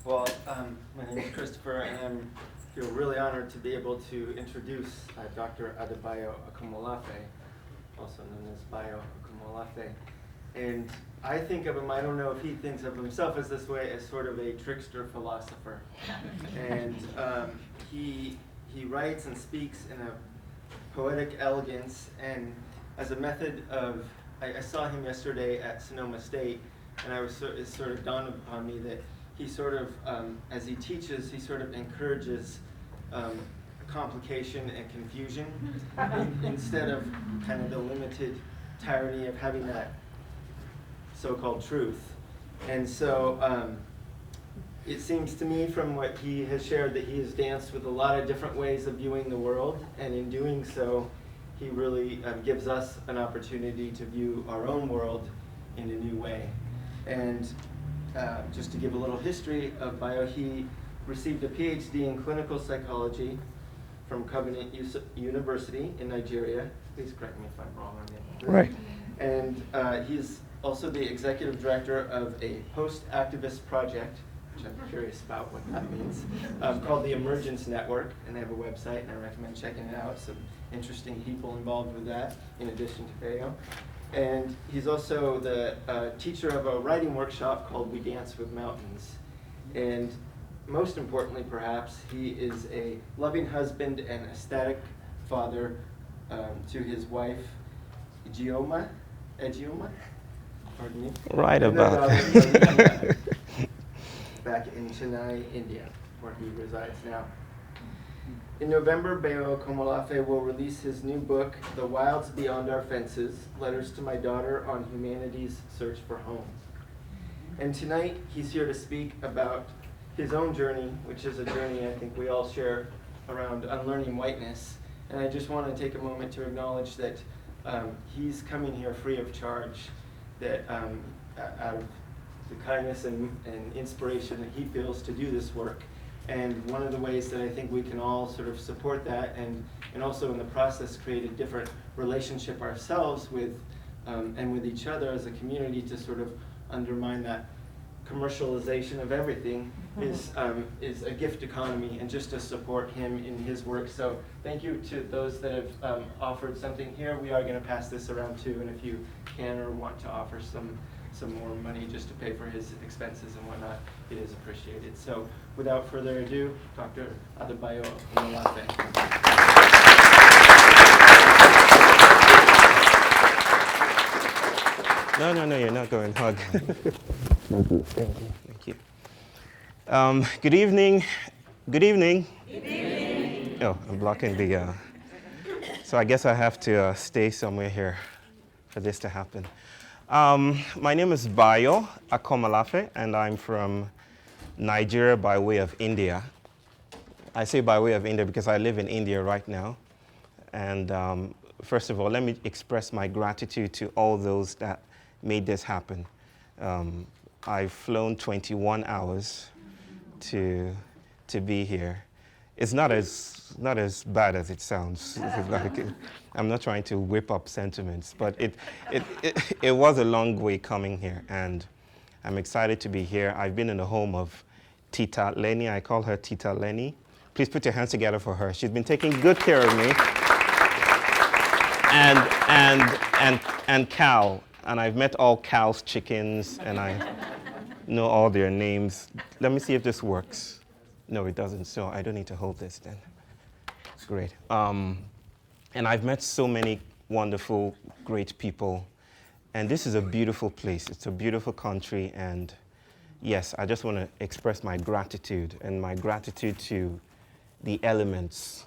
Well, my name is Christopher, and I feel really honored to be able to introduce Dr. Bayo Akomolafe, also known as Bayo Akomolafe. And I think of him, I don't know if he thinks of himself as this way, as sort of a trickster philosopher. And he writes and speaks in a poetic elegance, and as a method of, I saw him yesterday at Sonoma State, and it sort of dawned upon me that he sort of, as he teaches, he sort of encourages complication and confusion instead of kind of the limited tyranny of having that so-called truth. And so it seems to me from what he has shared that he has danced with a lot of different ways of viewing the world, and in doing so, he really gives us an opportunity to view our own world in a new way. And just to give a little history of Bayo, he received a PhD in clinical psychology from Covenant University in Nigeria. Please correct me if I'm wrong on it. Right. And he's also the executive director of a post-activist project, which I'm curious about what that means, called the Emergence Network, and they have a website, and I recommend checking it out. Some interesting people involved with that, in addition to Bayo. And he's also the teacher of a writing workshop called We Dance with Mountains. And most importantly, perhaps, he is a loving husband and ecstatic father to his wife, Egioma? Pardon me? Right about. Back in Chennai, India, where he resides now. In November, Bayo Akomolafe will release his new book, The Wilds Beyond Our Fences, Letters to My Daughter on Humanity's Search for Home. And tonight, he's here to speak about his own journey, which is a journey I think we all share around unlearning whiteness. And I just want to take a moment to acknowledge that he's coming here free of charge, that out of the kindness and inspiration that he feels to do this work. And one of the ways that I think we can all sort of support that and also in the process create a different relationship ourselves with and with each other as a community to sort of undermine that commercialization of everything is a gift economy, and just to support him in his work. So thank you to those that have offered something here. We are going to pass this around too, and if you can or want to offer some more money just to pay for his expenses and whatnot, it is appreciated. So without further ado, Dr. Bayo Akomolafe. No, you're not going. Hug. Thank you. Thank you. Good evening. Good evening. Good evening. Oh, I'm blocking the. So I guess I have to stay somewhere here for this to happen. My name is Bayo Akomolafe, and I'm from Nigeria by way of India. I say by way of India because I live in India right now. And first of all, let me express my gratitude to all those that made this happen. I've flown 21 hours to be here. It's not as bad as it sounds. I'm not trying to whip up sentiments, but it was a long way coming here, and I'm excited to be here. I've been in the home of Tita Lenny. I call her Tita Lenny. Please put your hands together for her. She's been taking good care of me. And Cal, and I've met all Cal's chickens, and I know all their names. Let me see if this works. No, it doesn't, so I don't need to hold this then. Great. And I've met so many wonderful, great people. And this is a beautiful place. It's a beautiful country. And yes, I just want to express my gratitude, and my gratitude to the elements,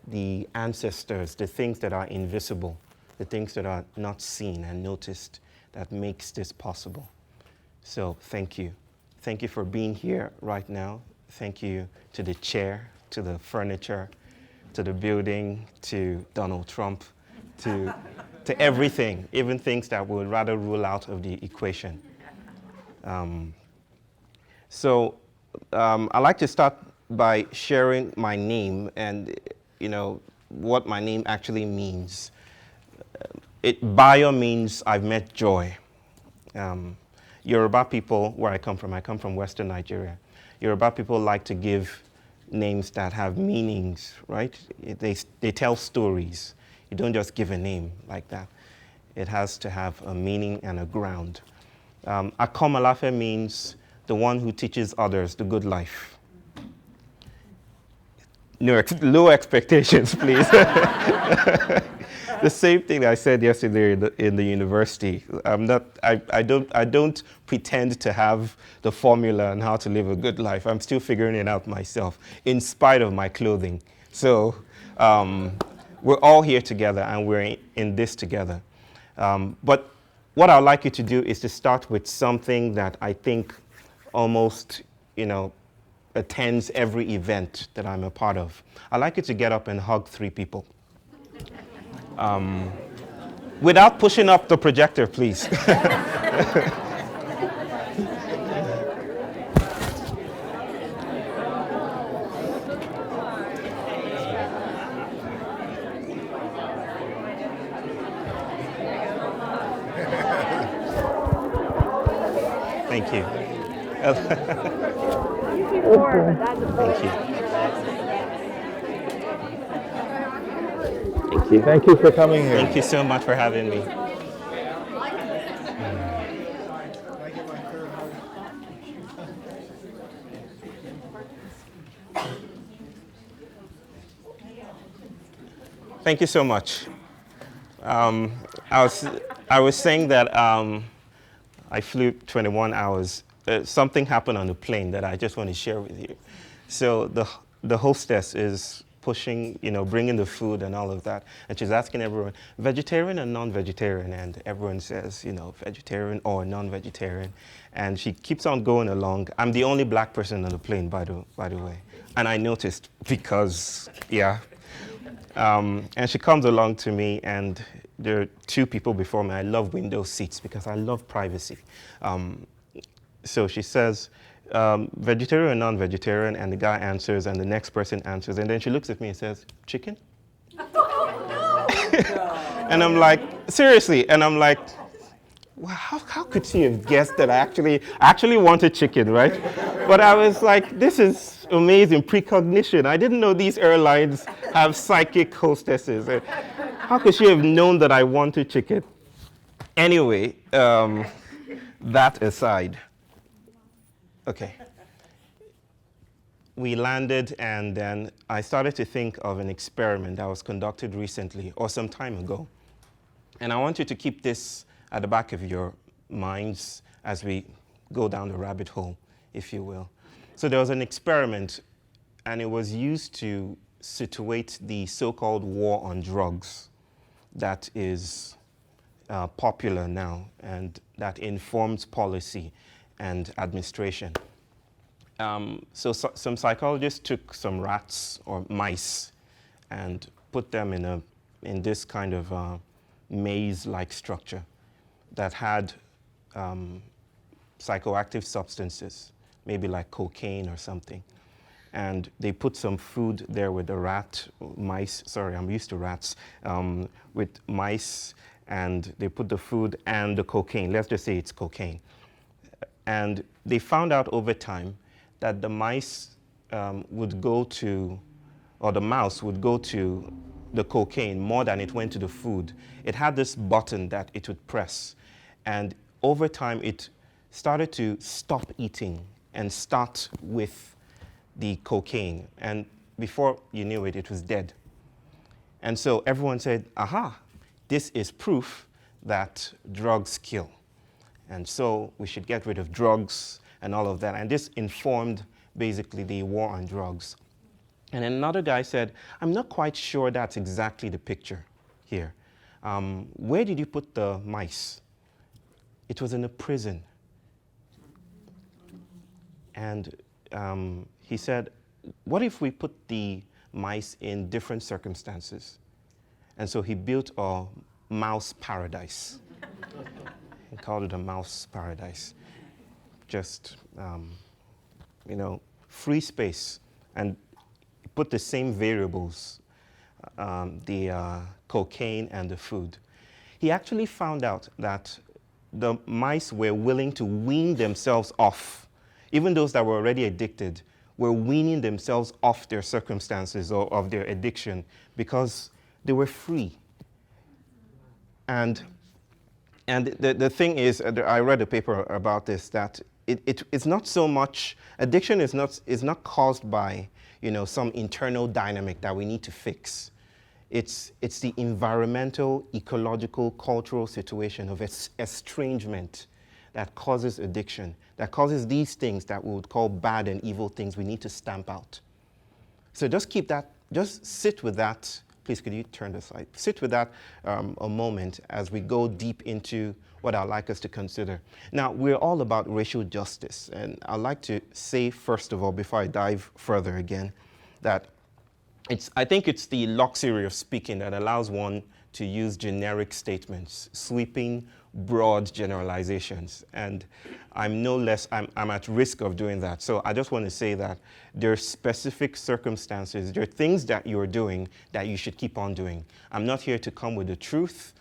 the ancestors, the things that are invisible, the things that are not seen and noticed that makes this possible. So thank you. Thank you for being here right now. Thank you to the chair, to the furniture, to the building, to Donald Trump, to everything, even things that would rather rule out of the equation. So I'd like to start by sharing my name and what my name actually means. Bayo means I've met joy. Yoruba people, where I come from Western Nigeria. Yoruba people like to give names that have meanings, right? They tell stories. You don't just give a name like that. It has to have a meaning and a ground. Akomolafe means the one who teaches others the good life. No, low expectations, please. The same thing I said yesterday in the university. I don't pretend to have the formula on how to live a good life. I'm still figuring it out myself, in spite of my clothing. So we're all here together, and we're in this together. But what I'd like you to do is to start with something that I think almost, attends every event that I'm a part of. I'd like you to get up and hug 3 people. Without pushing up the projector, please. Thank you. Thank you. Thank you. Thank you for coming here. Thank you so much for having me. Thank you so much. I was saying that I flew 21 hours. Something happened on the plane that I just want to share with you. So the hostess is pushing, bringing the food and all of that. And she's asking everyone, vegetarian and non-vegetarian? And everyone says, vegetarian or non-vegetarian. And she keeps on going along. I'm the only black person on the plane, by the way. And I noticed because, yeah. And she comes along to me, and there are 2 people before me. I love window seats because I love privacy. So she says, vegetarian or non-vegetarian, and the guy answers, and the next person answers, and then she looks at me and says, chicken? And I'm like, seriously? And I'm like, wow, how could she have guessed that I actually wanted chicken, right? But I was like, this is amazing, precognition. I didn't know these airlines have psychic hostesses. How could she have known that I wanted chicken? Anyway, that aside. Okay. We landed, and then I started to think of an experiment that was conducted recently or some time ago. And I want you to keep this at the back of your minds as we go down the rabbit hole, if you will. So there was an experiment, and it was used to situate the so-called war on drugs that is popular now, and that informs policy and administration. So some psychologists took some rats or mice and put them in this kind of maze-like structure that had psychoactive substances, maybe like cocaine or something. And they put some food there with the mice, sorry, I'm used to rats, with mice, and they put the food and the cocaine. Let's just say it's cocaine. And they found out over time that the mice would go to, or the mouse would go to the cocaine more than it went to the food. It had this button that it would press. And over time, it started to stop eating and start with the cocaine. And before you knew it, it was dead. And so everyone said, aha, this is proof that drugs kill. And so we should get rid of drugs and all of that. And this informed basically the war on drugs. And another guy said, I'm not quite sure that's exactly the picture here. Where did you put the mice? It was in a prison. And he said, what if we put the mice in different circumstances? And so he built a mouse paradise. He called it a mouse paradise. Just, free space, and put the same variables, the cocaine and the food. He actually found out that the mice were willing to wean themselves off. Even those that were already addicted were weaning themselves off their circumstances or of their addiction because they were free. And the thing is, I read a paper about this, that it's not so much, addiction is not caused by, some internal dynamic that we need to fix. It's the environmental, ecological, cultural situation of estrangement that causes addiction, that causes these things that we would call bad and evil things we need to stamp out. So just keep that, just sit with that. Please, could you turn this slide? Sit with that a moment as we go deep into what I'd like us to consider. Now, we're all about racial justice, and I'd like to say, first of all, before I dive further again, that I think it's the luxury of speaking that allows one to use generic statements, sweeping, broad generalizations. And I'm at risk of doing that. So I just want to say that there are specific circumstances, there are things that you're doing that you should keep on doing. I'm not here to come with the truth.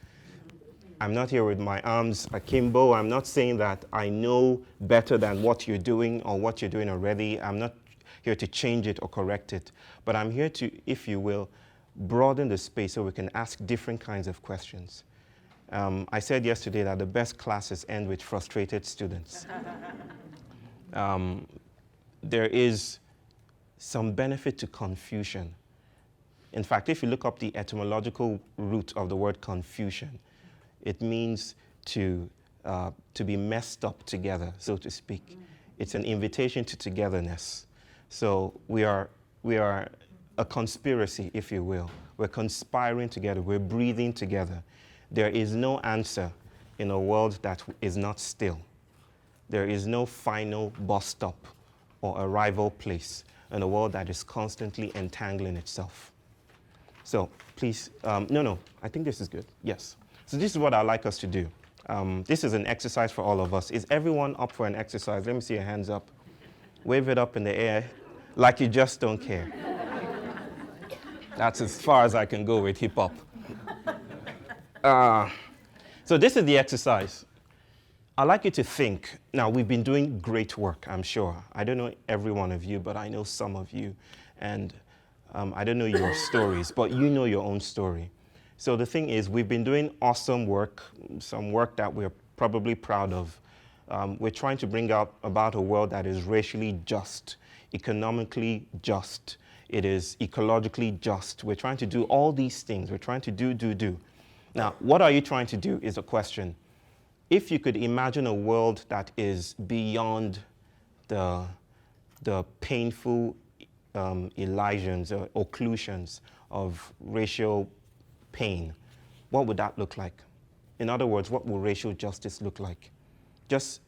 I'm not here with my arms akimbo. I'm not saying that I know better than what you're doing or what you're doing already. I'm not here to change it or correct it. But I'm here to, if you will, broaden the space so we can ask different kinds of questions. I said yesterday that the best classes end with frustrated students. There is some benefit to confusion. In fact, if you look up the etymological root of the word confusion, it means to be messed up together, so to speak. It's an invitation to togetherness. So we are a conspiracy, if you will. We're conspiring together. We're breathing together. There is no answer in a world that is not still. There is no final bus stop or arrival place in a world that is constantly entangling itself. So please, no, I think this is good. Yes. So this is what I'd like us to do. This is an exercise for all of us. Is everyone up for an exercise? Let me see your hands up. Wave it up in the air like you just don't care. That's as far as I can go with hip hop. So this is the exercise. I'd like you to think. Now, we've been doing great work, I'm sure. I don't know every one of you, but I know some of you. And I don't know your stories, but you know your own story. So the thing is, we've been doing awesome work, some work that we're probably proud of. We're trying to bring out about a world that is racially just, economically just. It is ecologically just. We're trying to do all these things. We're trying to do. Now, what are you trying to do is a question. If you could imagine a world that is beyond the painful elisions or occlusions of racial pain, what would that look like? In other words, what will racial justice look like? Just,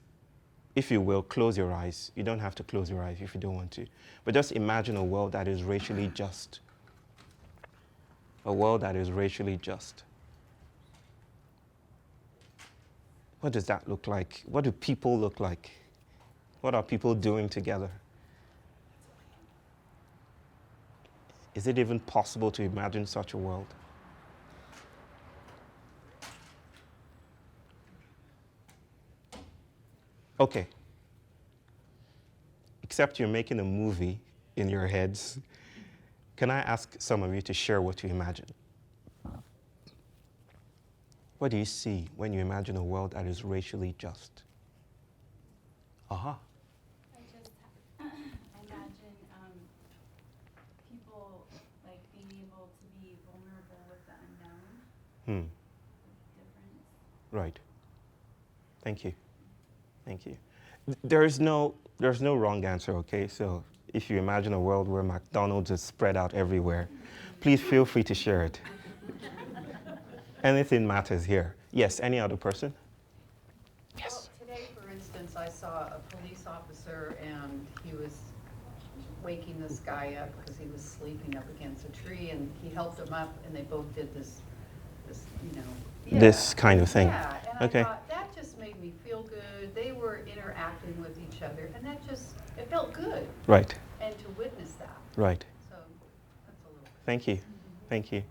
if you will, close your eyes. You don't have to close your eyes if you don't want to. But just imagine a world that is racially just. A world that is racially just. What does that look like? What do people look like? What are people doing together? Is it even possible to imagine such a world? Okay. Except you're making a movie in your heads, can I ask some of you to share what you imagine? What do you see when you imagine a world that is racially just? Aha. I just imagine people like being able to be vulnerable with the unknown. Difference. Right. Thank you. Thank you. There's no wrong answer, okay? So if you imagine a world where McDonald's is spread out everywhere, please feel free to share it. Anything matters here. Yes, any other person? Yes. Well, today, for instance, I saw a police officer and he was waking this guy up because he was sleeping up against a tree, and he helped him up, and they both did this This kind of thing. Yeah, and Okay. I thought, that just made me feel good. They were interacting with each other, and it felt good. Right. And to witness that. Right. So, that's a little. Thank you. Thank you.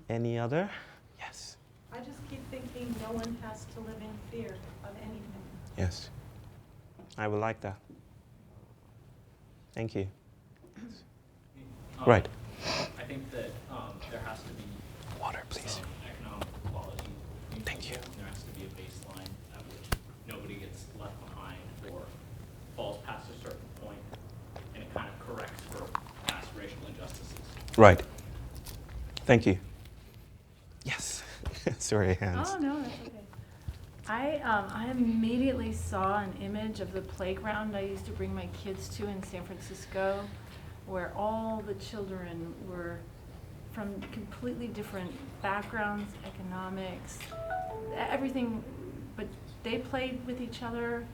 Any other? Yes. I just keep thinking no one has to live in fear of anything. Yes. I would like that. Thank you. Right. I think that there has to be Water, please. some economic equality. Thank you. There has to be a baseline at which nobody gets left behind or falls past a certain point, and it kind of corrects for past racial injustices. Right. Thank you. Yes. Sorry, hands. Oh, no, that's okay. I immediately saw an image of the playground I used to bring my kids to in San Francisco, where all the children were from completely different backgrounds, economics, everything, but they played with each other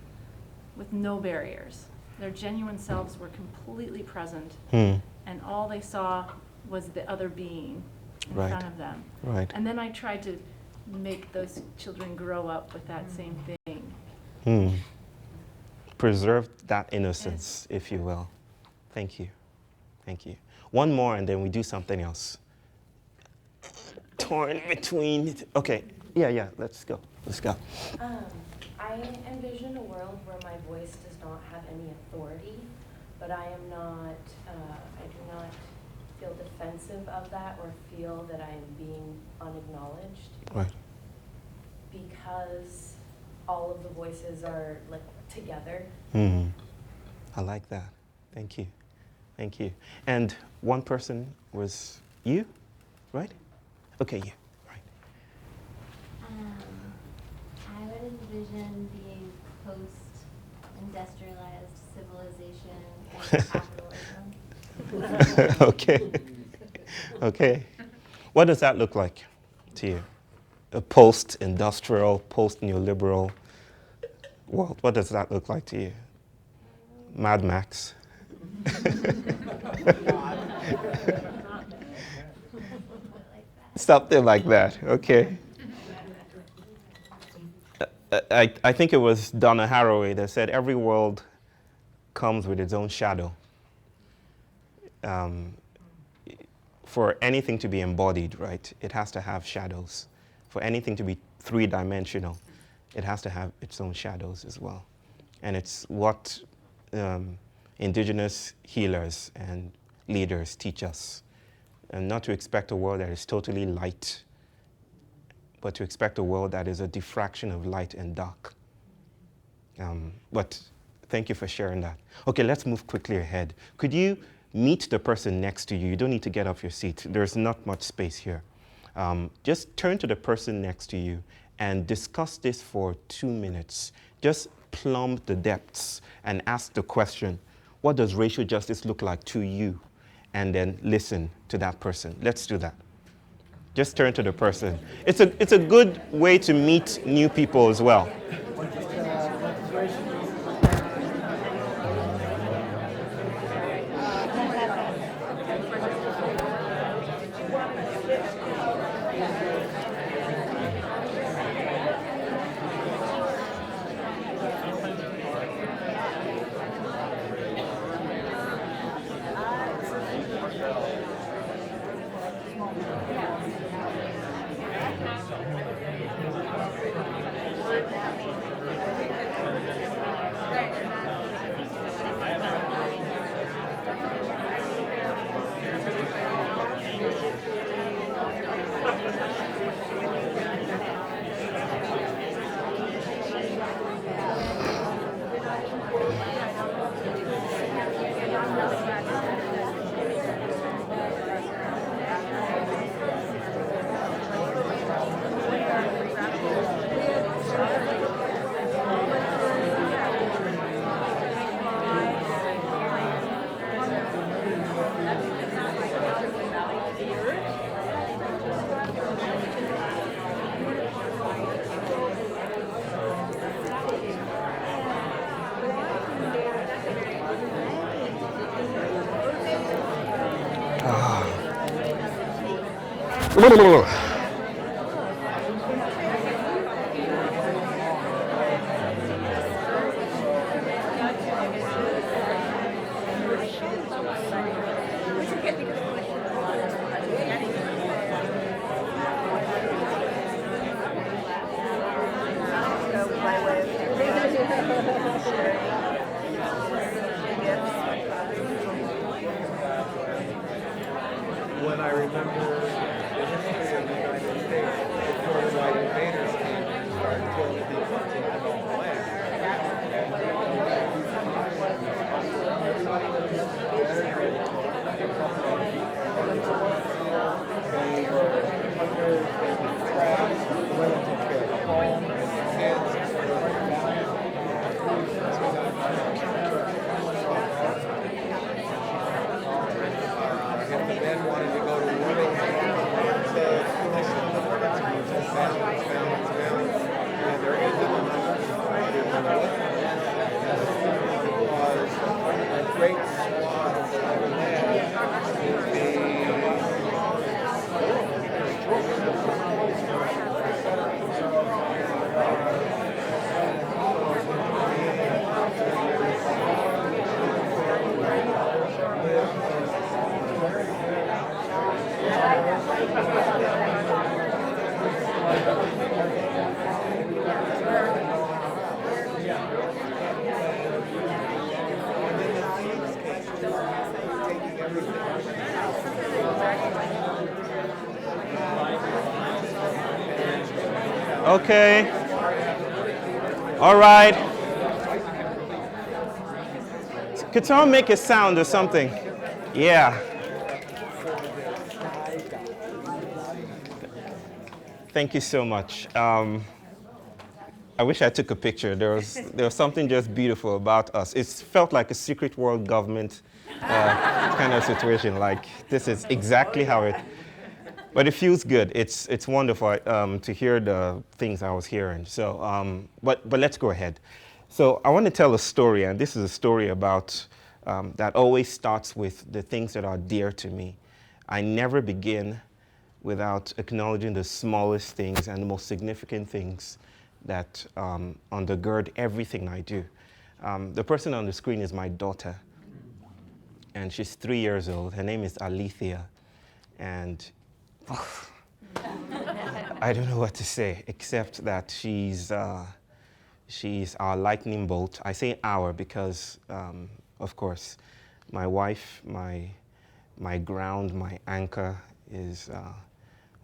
with no barriers. Their genuine selves were completely present, and all they saw was the other being in Right. front of them. Right. And then I tried to make those children grow up with that same thing. Preserve that innocence, if you will. Thank you. Thank you. One more, and then we do something else. Torn between. Okay. Yeah. Let's go. I envision a world where my voice does not have any authority, but I am not, I do not feel defensive of that or feel that I am being unacknowledged. Right. Because all of the voices are like together. I like that. Thank you. Thank you. And one person was you, right? Okay, you. Right. I would envision being post-industrialized civilization and capitalism. Okay. Okay. What does that look like to you? A post-industrial, post-neoliberal world. What does that look like to you? Mad Max. Something like that. Okay. I think it was Donna Haraway that said every world comes with its own shadow. For anything to be embodied, right, it has to have shadows. For anything to be three-dimensional, it has to have its own shadows as well. And it's what indigenous healers and leaders teach us. And not to expect a world that is totally light, but to expect a world that is a diffraction of light and dark. But thank you for sharing that. Okay, let's move quickly ahead. Could you meet the person next to you? You don't need to get off your seat. There's not much space here. Just turn to the person next to you and discuss this for 2 minutes. Just plumb the depths and ask the question, what does racial justice look like to you? And then listen to that person. Let's do that. Just turn to the person. It's a good way to meet new people as well. and I remember the history of the United States before the white invaders came and started killing people and taking all the land. They were hunters, they were traps, women took care of the home, kids, if the men wanted to go to war, they had to say, listen, it's families, and there isn't enough was a great swath of the land would be Okay. All right. Could someone make a sound or something? Yeah. Thank you so much. I wish I took a picture. There was something just beautiful about us. It felt like a secret world government kind of situation. Like, this is exactly how it... But it feels good. It's wonderful to hear the things I was hearing. So, but let's go ahead. So I want to tell a story, and this is a story about that always starts with the things that are dear to me. I never begin without acknowledging the smallest things and the most significant things that undergird everything I do. The person on the screen is my daughter, and she's 3 years old. Her name is Alethea, and I don't know what to say except that she's our lightning bolt. I say our because, of course, my wife, my ground, my anchor is,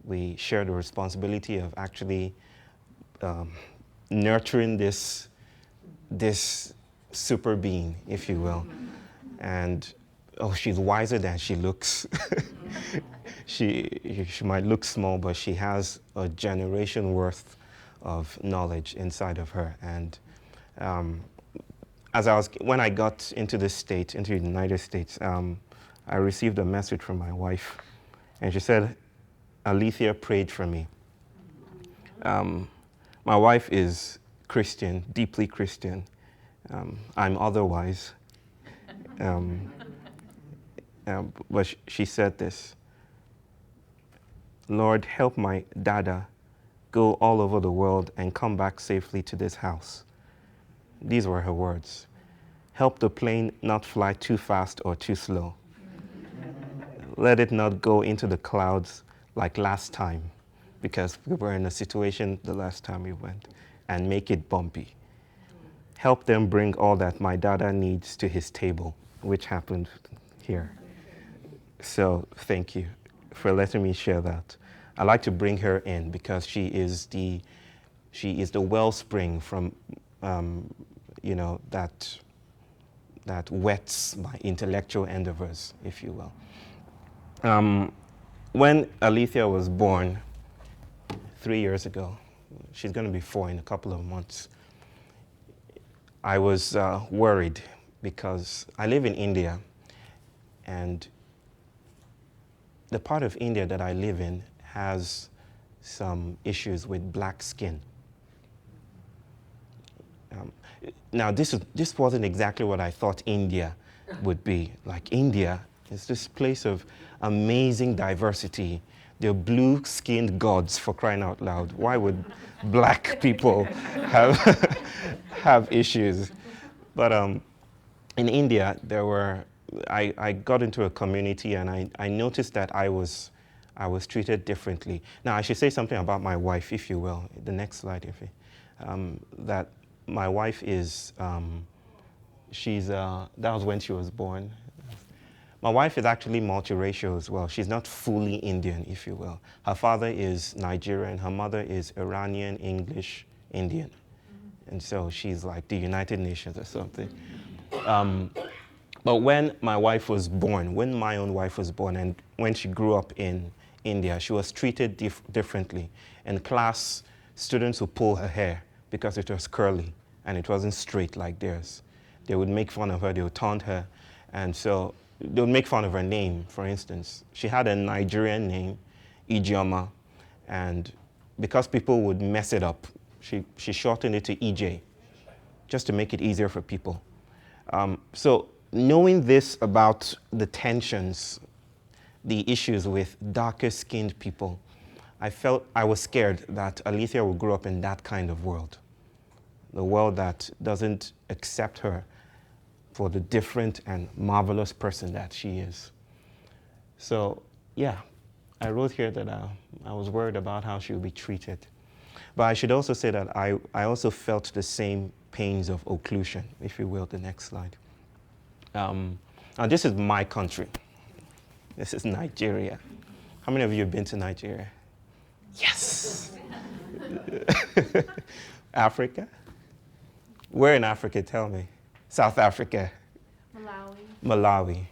we share the responsibility of actually nurturing this super being, if you will. And, oh, she's wiser than she looks. She might look small, but she has a generation worth of knowledge inside of her. And when I got into the United States, I received a message from my wife, and she said, Alethea prayed for me. My wife is Christian, deeply Christian. I'm otherwise. But she said this: Lord, help my dada go all over the world and come back safely to this house. These were her words. Help the plane not fly too fast or too slow. Let it not go into the clouds like last time, because we were in a situation the last time we went, and make it bumpy. Help them bring all that my dada needs to his table, which happened here. So thank you for letting me share that. I like to bring her in because she is the wellspring from, that whets my intellectual endeavors, if you will. When Alethea was born 3 years ago, she's going to be 4 in a couple of months, I was worried because I live in India, and the part of India that I live in has some issues with black skin. Now, this wasn't exactly what I thought India would be. Like, India is this place of amazing diversity. They're blue-skinned gods, for crying out loud. Why would black people have issues? But in India, I got into a community, and I noticed that I was treated differently. Now, I should say something about my wife, if you will. The next slide, if that my wife is, that was when she was born. My wife is actually multiracial as well. She's not fully Indian, if you will. Her father is Nigerian, her mother is Iranian, English, Indian. And so she's like the United Nations or something. But when my wife was born, when my own wife was born, and when she grew up in India, she was treated differently. In class, students would pull her hair because it was curly and it wasn't straight like theirs. They would make fun of her, they would taunt her, and so they would make fun of her name, for instance. She had a Nigerian name, Ijeoma, and because people would mess it up, she shortened it to EJ, just to make it easier for people. So knowing this about the tensions, the issues with darker-skinned people, I was scared that Alethea would grow up in that kind of world. The world that doesn't accept her for the different and marvelous person that she is. So, yeah, I wrote here that I was worried about how she would be treated. But I should also say that I also felt the same pains of occlusion, if you will, the next slide. Now, this is my country. This is Nigeria. How many of you have been to Nigeria? Yes! Africa? Where in Africa, tell me? South Africa. Malawi.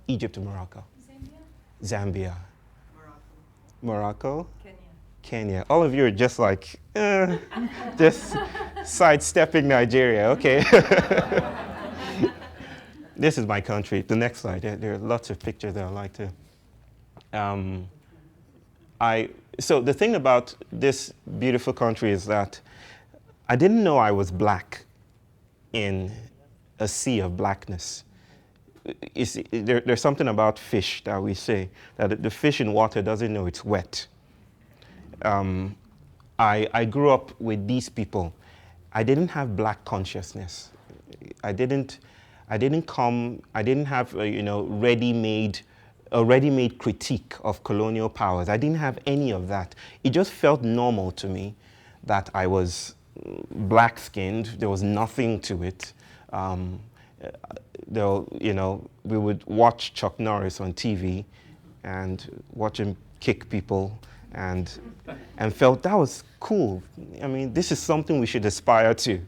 Egypt and Morocco. Zambia. Morocco. Kenya. All of you are just like, just sidestepping Nigeria, okay. This is my country. The next slide. There are lots of pictures that I like to. So the thing about this beautiful country is that I didn't know I was black in a sea of blackness. You see, there's something about fish that we say, that the fish in water doesn't know it's wet. I grew up with these people. I didn't have black consciousness. I didn't have a ready-made critique of colonial powers. I didn't have any of that. It just felt normal to me that I was black-skinned. There was nothing to it. We would watch Chuck Norris on TV and watch him kick people and felt that was cool. I mean, this is something we should aspire to.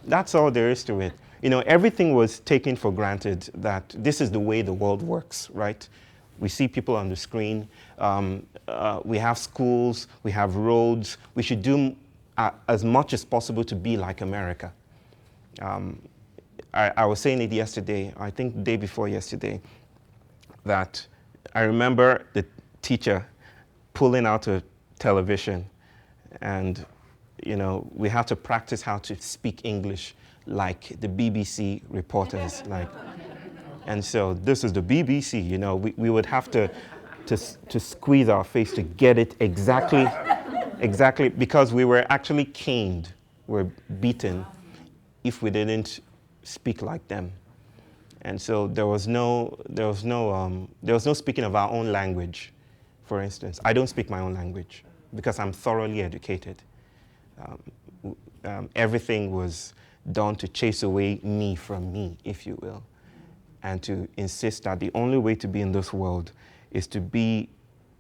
That's all there is to it. You know, everything was taken for granted that this is the way the world works, right? We see people on the screen. We have schools. We have roads. We should do as much as possible to be like America. I was saying it yesterday, I think the day before yesterday, that I remember the teacher pulling out a television and, you know, we had to practice how to speak English like the BBC reporters, and so this is the BBC, you know, we would have to squeeze our face to get it exactly, because we were actually caned, we're beaten if we didn't speak like them. And so there was no speaking of our own language. For instance, I don't speak my own language because I'm thoroughly educated. Everything was done to chase away me from me, if you will, and to insist that the only way to be in this world is to be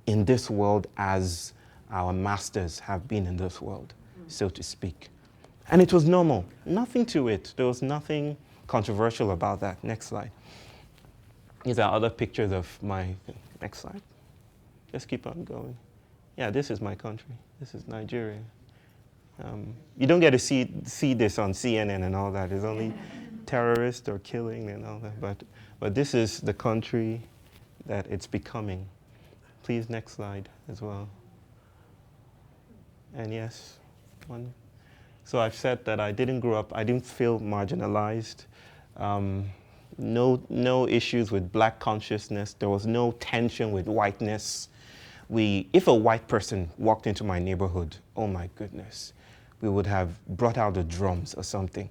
in this world as our masters have been in this world, so to speak. And it was normal, nothing to it. There was nothing controversial about that. Next slide. These are other pictures of my, next slide. Just keep on going. Yeah, this is my country. This is Nigeria. You don't get to see this on CNN and all that. It's only terrorists or killing and all that. But this is the country that it's becoming. Please, next slide as well. And yes, one. So I've said that I didn't grow up, I didn't feel marginalized. No issues with black consciousness. There was no tension with whiteness. If a white person walked into my neighborhood, oh my goodness, we would have brought out the drums or something,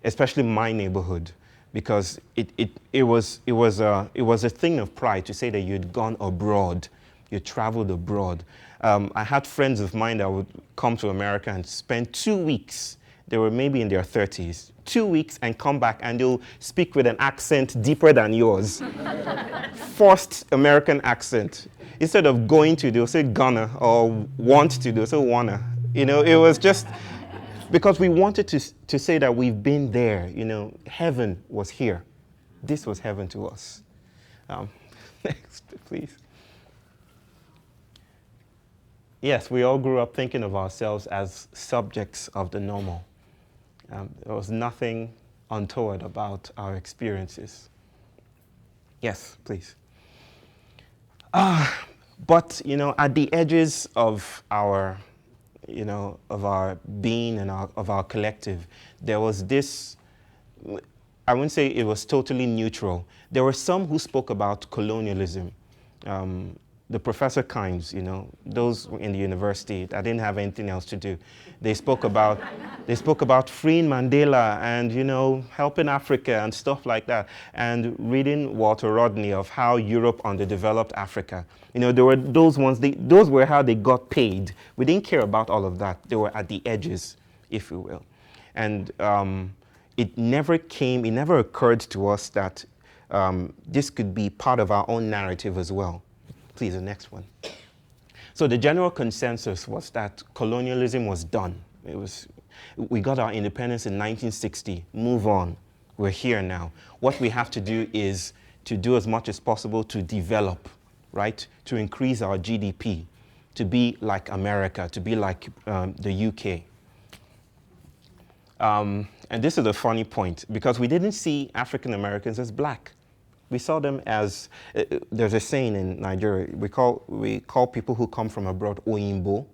especially my neighborhood, because it was a thing of pride to say that you'd gone abroad, you traveled abroad. I had friends of mine that would come to America and spend 2 weeks. They were maybe in their 30s, 2 weeks and come back and they'll speak with an accent deeper than yours. Forced American accent. Instead of going to, they'll say gonna, or want to, they'll say wanna. You know, it was just because we wanted to say that we've been there. You know, heaven was here. This was heaven to us. Next, please. Yes, we all grew up thinking of ourselves as subjects of the normal. There was nothing untoward about our experiences. Yes, please. But, you know, at the edges of our, you know, of our being and of our collective, there was this, I wouldn't say it was totally neutral. There were some who spoke about colonialism. The Professor Kinds, you know, those in the university, I didn't have anything else to do. They spoke about freeing Mandela and, you know, helping Africa and stuff like that. And reading Walter Rodney of how Europe underdeveloped Africa. You know, there were those ones, those were how they got paid. We didn't care about all of that. They were at the edges, if you will. And it never occurred to us that this could be part of our own narrative as well. Please, the next one. So the general consensus was that colonialism was done. We got our independence in 1960. Move on. We're here now. What we have to do is to do as much as possible to develop, right? To increase our GDP, to be like America, to be like the UK. And this is a funny point, because we didn't see African Americans as black. We saw them as, there's a saying in Nigeria, we call people who come from abroad Oyinbo.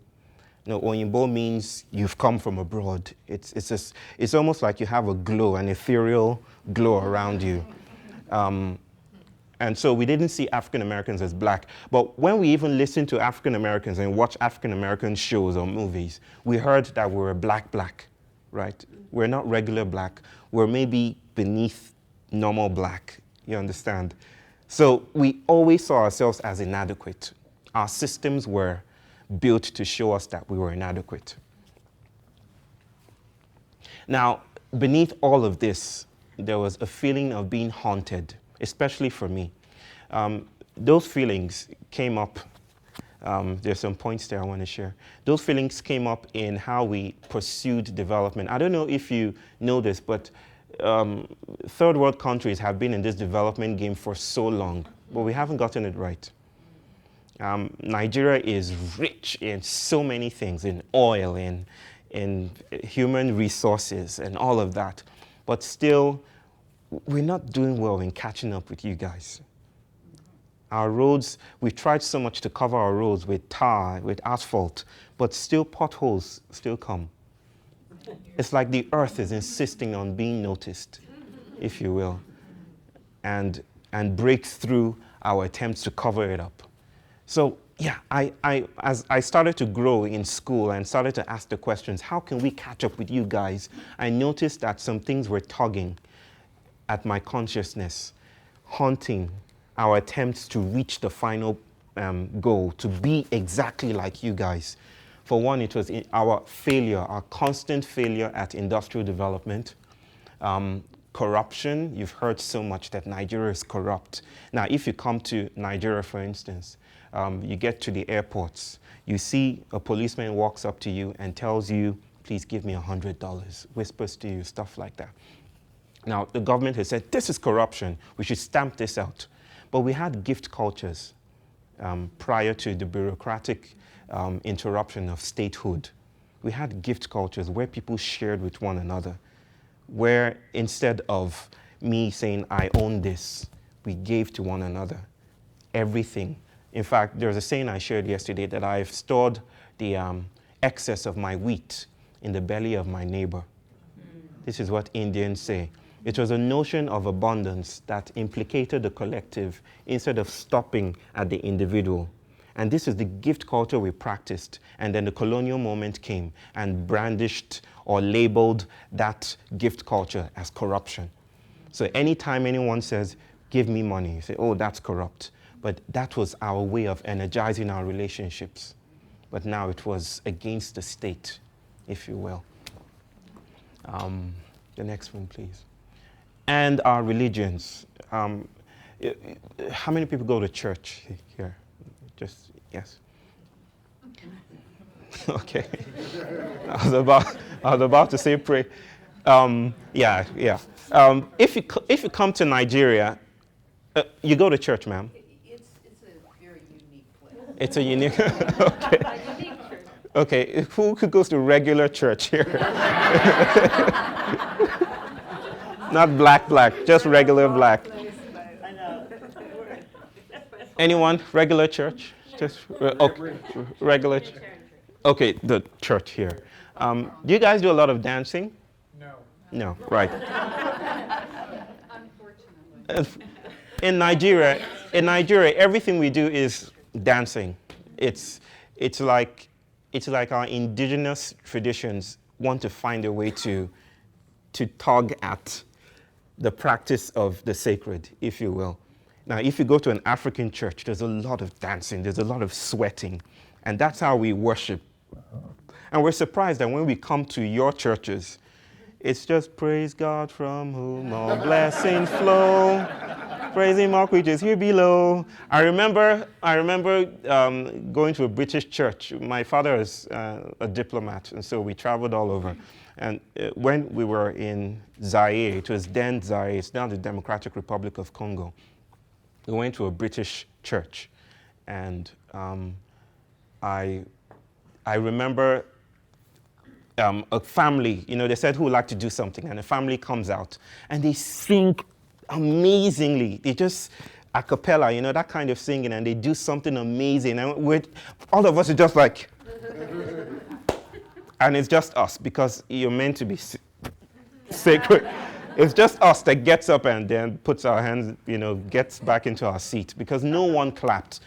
You know, Oyinbo means you've come from abroad. It's almost like you have a glow, an ethereal glow around you. And so we didn't see African Americans as black. But when we even listened to African Americans and watched African American shows or movies, we heard that we were black, right? We're not regular black. We're maybe beneath normal black. You understand? So we always saw ourselves as inadequate. Our systems were built to show us that we were inadequate. Now, beneath all of this, there was a feeling of being haunted, especially for me. Those feelings came up. There's some points there I want to share. Those feelings came up in how we pursued development. I don't know if you know this, but third world countries have been in this development game for so long, but we haven't gotten it right. Nigeria is rich in so many things, in oil, in human resources, and all of that. But still, we're not doing well in catching up with you guys. Our roads, we've tried so much to cover our roads with tar, with asphalt, but still potholes still come. It's like the earth is insisting on being noticed, if you will, and breaks through our attempts to cover it up. So yeah, as I started to grow in school and started to ask the questions, how can we catch up with you guys? I noticed that some things were tugging at my consciousness, haunting our attempts to reach the final goal, to be exactly like you guys. For one, it was our failure, our constant failure at industrial development. Corruption, you've heard so much that Nigeria is corrupt. Now, if you come to Nigeria, for instance, you get to the airports, you see a policeman walks up to you and tells you, please give me $100, whispers to you, stuff like that. Now, the government has said, this is corruption, we should stamp this out. But we had gift cultures prior to the bureaucratic interruption of statehood. We had gift cultures where people shared with one another, where instead of me saying, I own this, we gave to one another everything. In fact, there's a saying I shared yesterday that I've stored the excess of my wheat in the belly of my neighbor. This is what Indians say. It was a notion of abundance that implicated the collective instead of stopping at the individual. And this is the gift culture we practiced. And then the colonial moment came and brandished or labeled that gift culture as corruption. So anytime anyone says, give me money, you say, oh, that's corrupt. But that was our way of energizing our relationships. But now it was against the state, if you will. The next one, please. And our religions. How many people go to church here? Just, yes. Okay. I was about to say pray. Yeah. If you come to Nigeria, you go to church, ma'am. It's a very unique place. It's a unique. Okay. Okay. Who goes to regular church here? Not black, just regular black. Anyone? Regular church? Just okay. Regular. Okay, the church here. Do you guys do a lot of dancing? No. No, right. Unfortunately. In Nigeria, everything we do is dancing. It's like our indigenous traditions want to find a way to tug at the practice of the sacred, if you will. Now, if you go to an African church, there's a lot of dancing, there's a lot of sweating, and that's how we worship. And we're surprised that when we come to your churches, it's just praise God from whom all blessings flow. Praise Him, all creatures here below. I remember going to a British church. My father is a diplomat, and so we traveled all over. And when we were in Zaire, it was then Zaire, it's now the Democratic Republic of Congo. We went to a British church, and I remember a family, they said who would like to do something, and a family comes out, and they sing amazingly. They just a cappella, that kind of singing, and they do something amazing, and all of us are just like, and it's just us, because you're meant to be sacred. It's just us that gets up and then puts our hands, gets back into our seat, because no one clapped.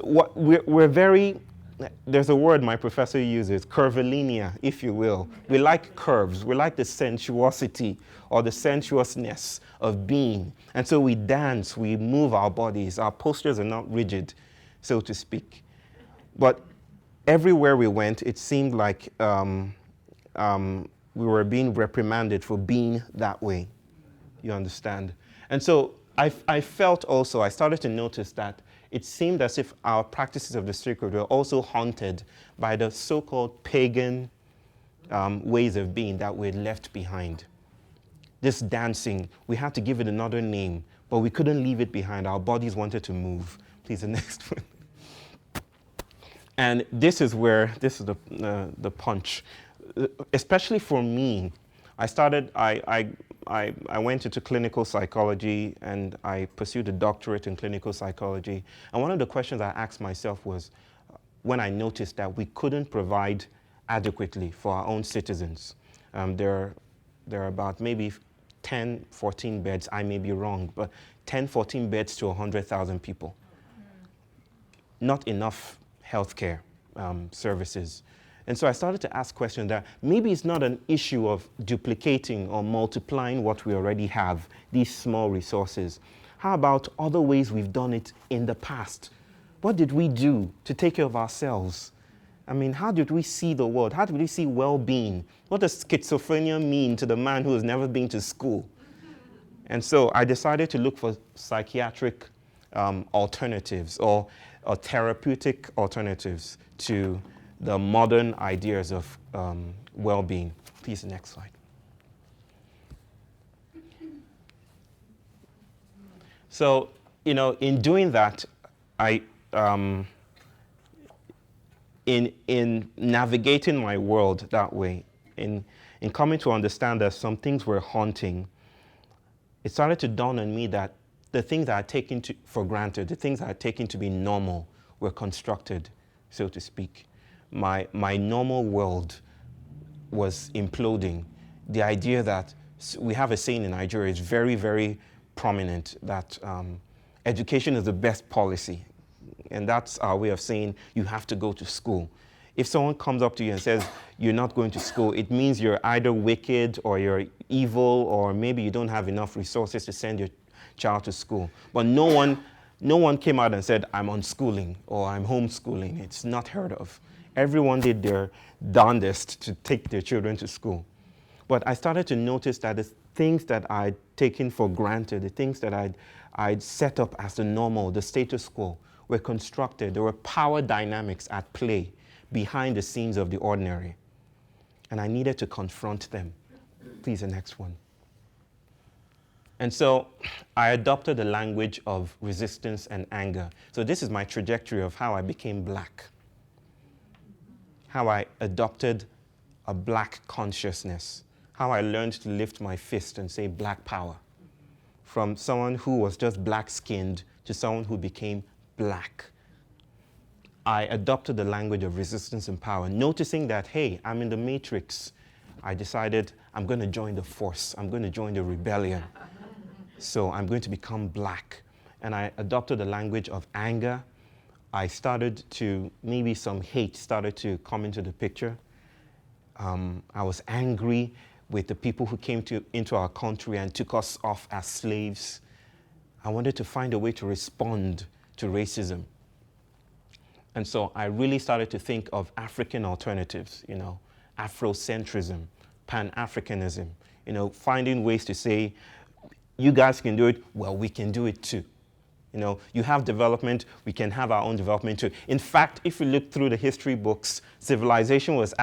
We're very, there's a word my professor uses, curvilinear, if you will. We like curves. We like the sensuosity or the sensuousness of being. And so we dance, we move our bodies. Our postures are not rigid, so to speak. But everywhere we went, it seemed like we were being reprimanded for being that way. You understand? And so I felt also, I started to notice that it seemed as if our practices of the sacred were also haunted by the so-called pagan ways of being that we had left behind. This dancing, we had to give it another name, but we couldn't leave it behind. Our bodies wanted to move. Please, the next one. And this is the punch. Especially for me, I went into clinical psychology, and I pursued a doctorate in clinical psychology. And one of the questions I asked myself was, when I noticed that we couldn't provide adequately for our own citizens. There are about maybe 10, 14 beds, I may be wrong, but 10, 14 beds to 100,000 people. Not enough healthcare services. And so I started to ask questions that maybe it's not an issue of duplicating or multiplying what we already have, these small resources. How about other ways we've done it in the past? What did we do to take care of ourselves? I mean, how did we see the world? How did we see well-being? What does schizophrenia mean to the man who has never been to school? And so I decided to look for psychiatric alternatives or therapeutic alternatives to the modern ideas of well-being. Please, the next slide. So, in doing that, in navigating my world that way, in coming to understand that some things were haunting, it started to dawn on me that the things I had taken for granted, the things I had taken to be normal, were constructed, so to speak. My normal world was imploding. The idea that we have a saying in Nigeria is very, very prominent, that education is the best policy. And that's our way of saying you have to go to school. If someone comes up to you and says you're not going to school, it means you're either wicked or you're evil, or maybe you don't have enough resources to send your child to school. But no one came out and said, I'm unschooling or I'm homeschooling. It's not heard of. Everyone did their darndest to take their children to school. But I started to notice that the things that I'd taken for granted, the things that I'd set up as the normal, the status quo, were constructed. There were power dynamics at play behind the scenes of the ordinary. And I needed to confront them. Please, the next one. And so I adopted the language of resistance and anger. So this is my trajectory of how I became black. How I adopted a black consciousness. How I learned to lift my fist and say black power. From someone who was just black-skinned to someone who became black. I adopted the language of resistance and power, noticing that, hey, I'm in the matrix. I decided I'm going to join the force. I'm going to join the rebellion. So I'm going to become black. And I adopted the language of anger. I started to, maybe some hate started to come into the picture. I was angry with the people who came into our country and took us off as slaves. I wanted to find a way to respond to racism. And so I really started to think of African alternatives, Afrocentrism, Pan-Africanism, finding ways to say, you guys can do it, well, we can do it too. You have development, we can have our own development too. In fact, if you look through the history books, civilization was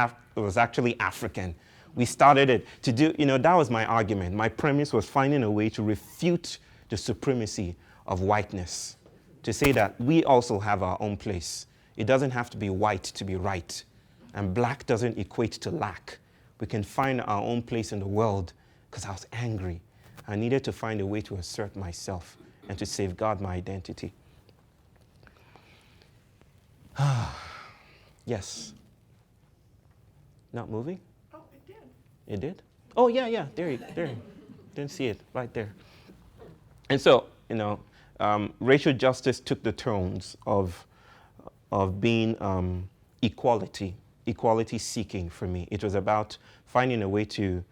actually African. We started it to do, that was my argument. My premise was finding a way to refute the supremacy of whiteness, to say that we also have our own place. It doesn't have to be white to be right. And black doesn't equate to lack. We can find our own place in the world because I was angry. I needed to find a way to assert myself and to safeguard my identity. Yes. Not moving? Oh, it did. It did? Oh, yeah, there. Didn't see it, right there. And so, racial justice took the tones of being equality seeking for me. It was about finding a way to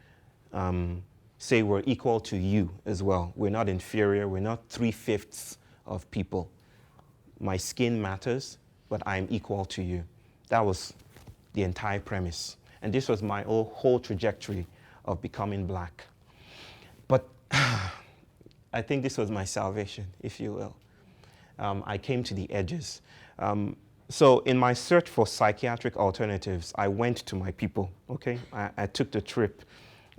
say we're equal to you as well. We're not inferior. We're not 3/5 of people. My skin matters, but I'm equal to you. That was the entire premise. And this was my whole trajectory of becoming black. But I think this was my salvation, if you will. I came to the edges. So in my search for psychiatric alternatives, I went to my people, okay? I took the trip.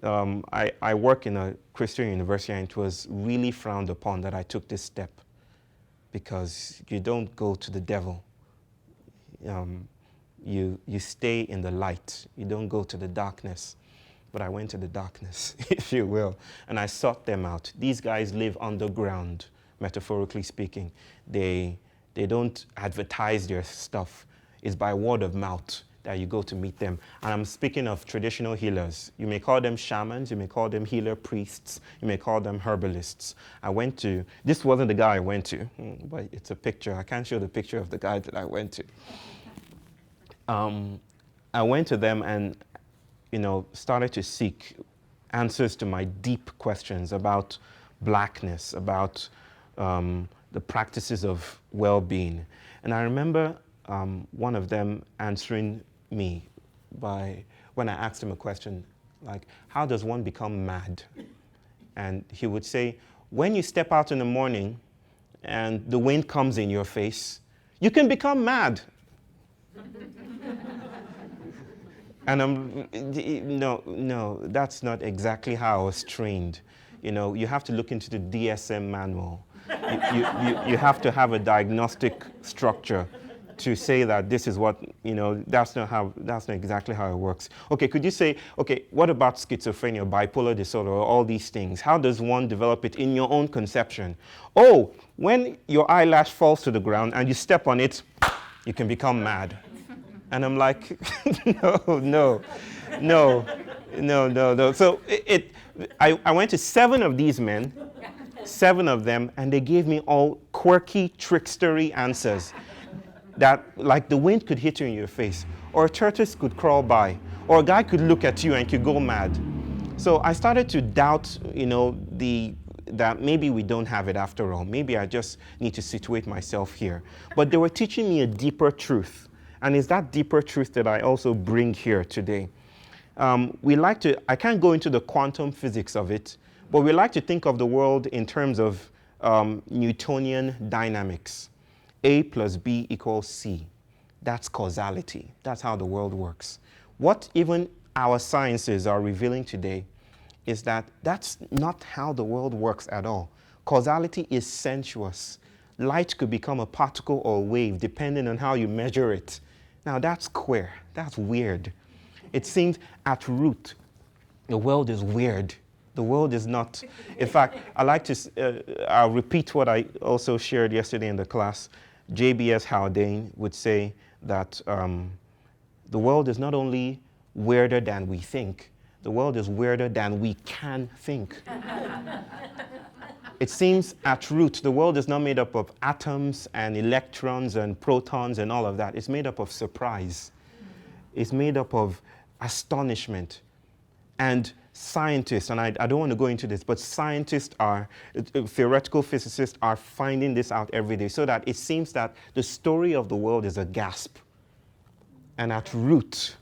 I work in a Christian university, and it was really frowned upon that I took this step because you don't go to the devil. You stay in the light. You don't go to the darkness. But I went to the darkness, if you will, and I sought them out. These guys live underground, metaphorically speaking. They don't advertise their stuff. It's by word of mouth that you go to meet them. And I'm speaking of traditional healers. You may call them shamans, you may call them healer priests, you may call them herbalists. This wasn't the guy I went to, but it's a picture. I can't show the picture of the guy that I went to. I went to them and, started to seek answers to my deep questions about blackness, about the practices of well-being. And I remember one of them answering me when I asked him a question like, how does one become mad? And he would say, when you step out in the morning and the wind comes in your face, you can become mad. And no, that's not exactly how I was trained. You have to look into the DSM manual. You have to have a diagnostic structure to say that this is what, that's not exactly how it works. Okay, could you say, okay, what about schizophrenia, bipolar disorder, all these things? How does one develop it in your own conception? Oh, when your eyelash falls to the ground and you step on it, you can become mad. And I'm like, no. So I went to 7 of these men, 7 of them, and they gave me all quirky, trickstery answers that, like, the wind could hit you in your face, or a tortoise could crawl by, or a guy could look at you and could go mad. So I started to doubt, that maybe we don't have it after all. Maybe I just need to situate myself here. But they were teaching me a deeper truth. And it's that deeper truth that I also bring here today. I can't go into the quantum physics of it, but we like to think of the world in terms of Newtonian dynamics. A plus B equals C. That's causality. That's how the world works. What even our sciences are revealing today is that that's not how the world works at all. Causality is sensuous. Light could become a particle or a wave depending on how you measure it. Now that's queer. That's weird. It seems at root, the world is weird. The world is not. In fact, I'll repeat what I also shared yesterday in the class. JBS Haldane would say that the world is not only weirder than we think, the world is weirder than we can think. It seems at root, the world is not made up of atoms and electrons and protons and all of that. It's made up of surprise. It's made up of astonishment. And scientists, and I don't want to go into this, but scientists theoretical physicists are finding this out every day, so that it seems that the story of the world is a gasp. And at root,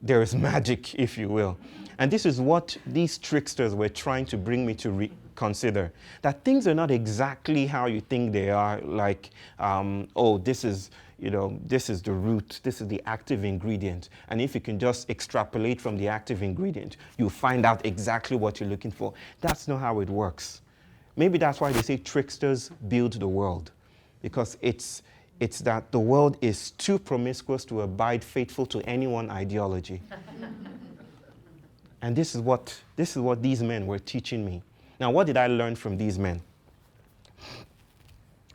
there is magic, if you will. And this is what these tricksters were trying to bring me to consider, that things are not exactly how you think they are, like, this is the root, this is the active ingredient. And if you can just extrapolate from the active ingredient, you'll find out exactly what you're looking for. That's not how it works. Maybe that's why they say tricksters build the world, because it's that the world is too promiscuous to abide faithful to any one ideology. And this is what these men were teaching me. Now, what did I learn from these men?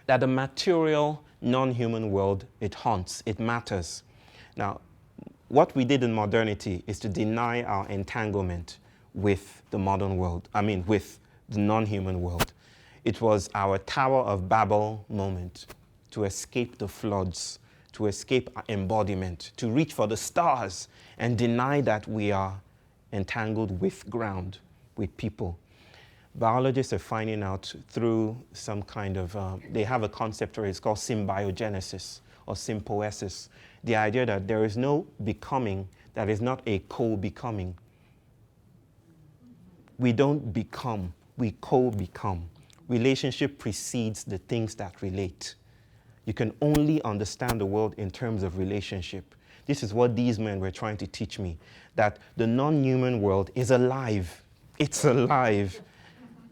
That the material, non-human world, it haunts, it matters. Now, what we did in modernity is to deny our entanglement with the modern world, with the non-human world. It was our Tower of Babel moment to escape the floods, to escape embodiment, to reach for the stars and deny that we are entangled with ground, with people. Biologists are finding out through some kind of, they have a concept where it's called symbiogenesis or sympoesis, the idea that there is no becoming that is not a co-becoming. We don't become, we co-become. Relationship precedes the things that relate. You can only understand the world in terms of relationship. This is what these men were trying to teach me, that the non-human world is alive. It's alive.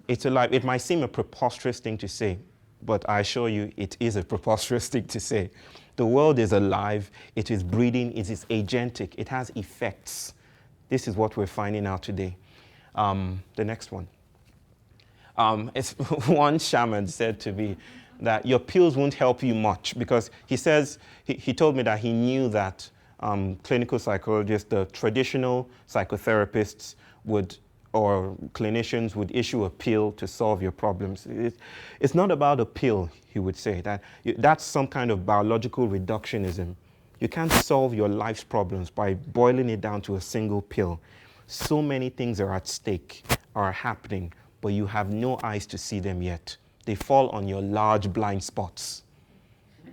It's alive. It might seem a preposterous thing to say, but I assure you it is a preposterous thing to say. The world is alive. It is breathing. It is agentic. It has effects. This is what we're finding out today. The next one. One shaman said to me that your pills won't help you much, because he says, he told me that he knew that clinical psychologists, the traditional psychotherapists or clinicians would issue a pill to solve your problems. It's not about a pill, he would say. That's some kind of biological reductionism. You can't solve your life's problems by boiling it down to a single pill. So many things are at stake, are happening, but you have no eyes to see them yet. They fall on your large blind spots.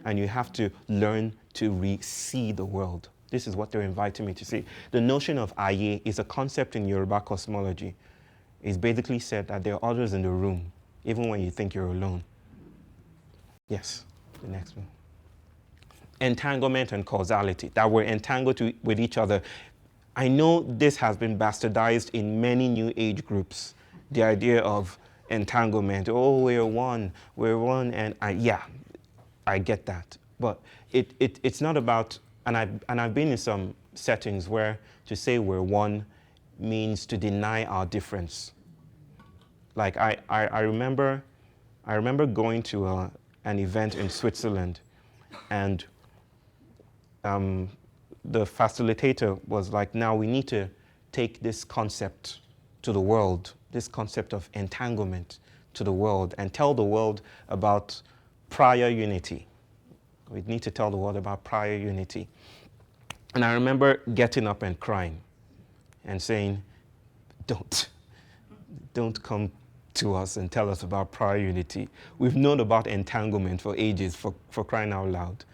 And you have to learn to see the world. This is what they're inviting me to see. The notion of aye is a concept in Yoruba cosmology. It's basically said that there are others in the room, even when you think you're alone. Yes, the next one. Entanglement and causality, that we're entangled with each other. I know this has been bastardized in many new age groups. The idea of entanglement, we're one, and I get that. But it's not about, and I've been in some settings where to say we're one means to deny our difference. Like I remember going to an event in Switzerland, and the facilitator was like, now we need to take this concept to the world, this concept of entanglement to the world, and tell the world about prior unity. We need to tell the world about prior unity. And I remember getting up and crying and saying, don't come to us and tell us about prior unity. We've known about entanglement for ages, for crying out loud.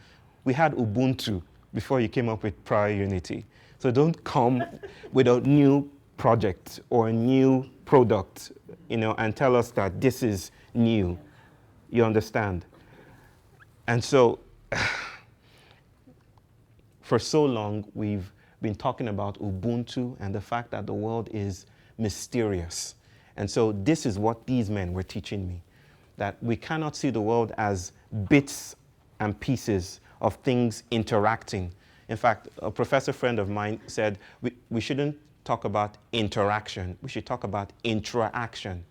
We had Ubuntu before you came up with prior unity. So don't come with a new project or a new product, and tell us that this is new. You understand? And so, for so long, we've been talking about Ubuntu and the fact that the world is mysterious. And so this is what these men were teaching me, that we cannot see the world as bits and pieces of things interacting. In fact, a professor friend of mine said we shouldn't talk about interaction. We should talk about interaction,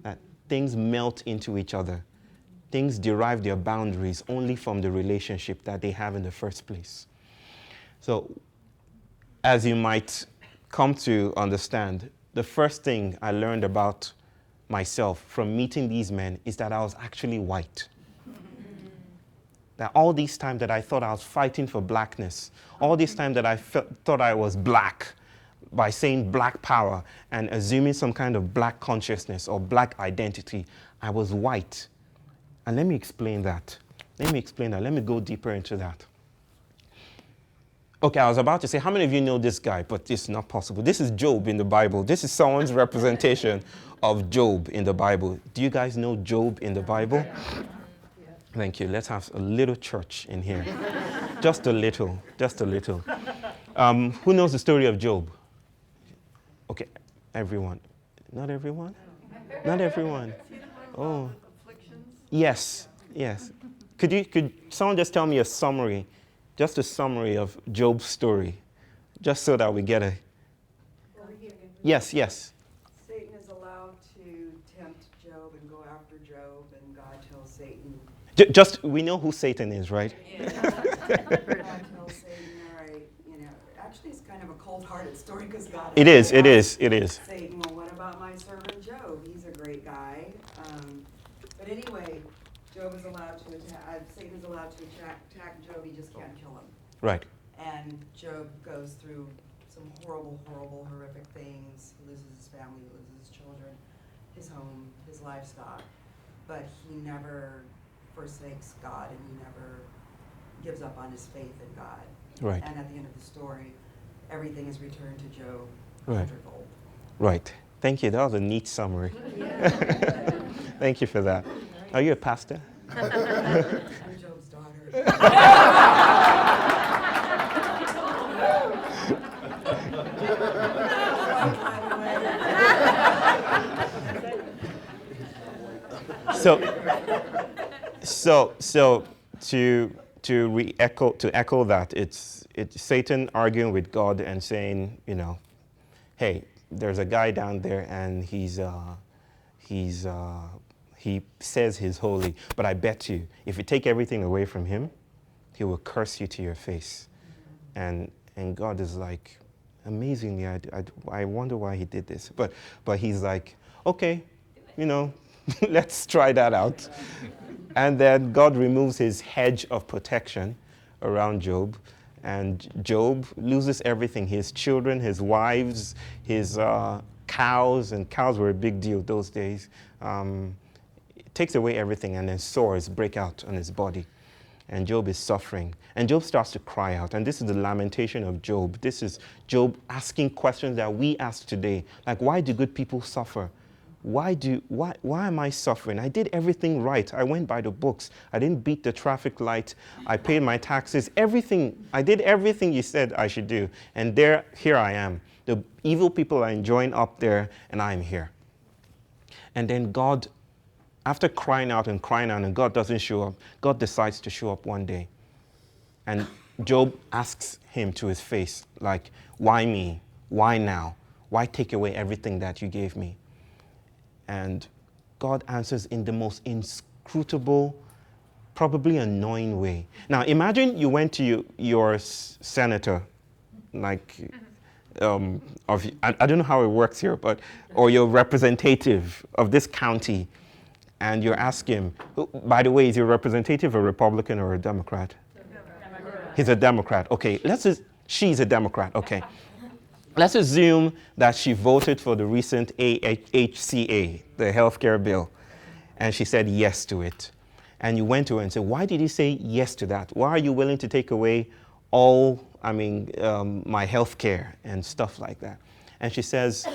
that things melt into each other. Things derive their boundaries only from the relationship that they have in the first place. So, as you might come to understand, the first thing I learned about myself from meeting these men is that I was actually white. That all these time that I thought I was fighting for blackness, all this time that I thought I was black by saying black power and assuming some kind of black consciousness or black identity, I was white. And let me explain that. Let me go deeper into that. Okay, I was about to say, how many of you know this guy? But it's not possible. This is Job in the Bible. This is someone's representation of Job in the Bible. Do you guys know Job in the Bible? Thank you. Let's have a little church in here. Just a little. Who knows the story of Job? Okay, everyone. Not everyone? Not everyone. Oh. Yes. Could someone just tell me a summary of Job's story, just so that we get a... Yes. Satan is allowed to tempt Job and go after Job, and God tells Satan... we know who Satan is, right? Yeah. God tells Satan, all right, actually it's kind of a cold-hearted story because God... It is. Satan, well, what about my servant Job? He's a great guy. But anyway, Satan is allowed to attack Job, he just can't kill him. Right. And Job goes through some horrible, horrific things. He loses his family, he loses his children, his home, his livestock. But he never forsakes God, and he never gives up on his faith in God. Right. And at the end of the story, everything is returned to Job Right. hundredfold. Right. Thank you. That was a neat summary. Yeah. Thank you for that. Are you a pastor? I'm Job's daughter. So to echo that, it's Satan arguing with God and saying, hey, there's a guy down there and he says he's holy, but I bet you if you take everything away from him, he will curse you to your face. And God is like, amazingly, I wonder why he did this. But he's like, okay, let's try that out. And then God removes his hedge of protection around Job. And Job loses everything, his children, his wives, his cows, and cows were a big deal those days. Takes away everything, and then sores break out on his body. And Job is suffering. And Job starts to cry out. And this is the lamentation of Job. This is Job asking questions that we ask today. Like, why do good people suffer? Why am I suffering? I did everything right. I went by the books. I didn't beat the traffic light. I paid my taxes. Everything. I did everything you said I should do. And here I am. The evil people are enjoying up there, and I'm here. And then God, after crying out, and God doesn't show up, God decides to show up one day. And Job asks him to his face, like, why me? Why now? Why take away everything that you gave me? And God answers in the most inscrutable, probably annoying way. Now, imagine you went to your senator, like, I don't know how it works here, or your representative of this county, and you're asking him, by the way, is your representative a Republican or a Democrat? Democrat. He's a Democrat. Okay, she's a Democrat. Okay. Let's assume that she voted for the recent HCA, the healthcare bill, and she said yes to it. And you went to her and said, why did you say yes to that? Why are you willing to take away all my health care and stuff like that. And she says,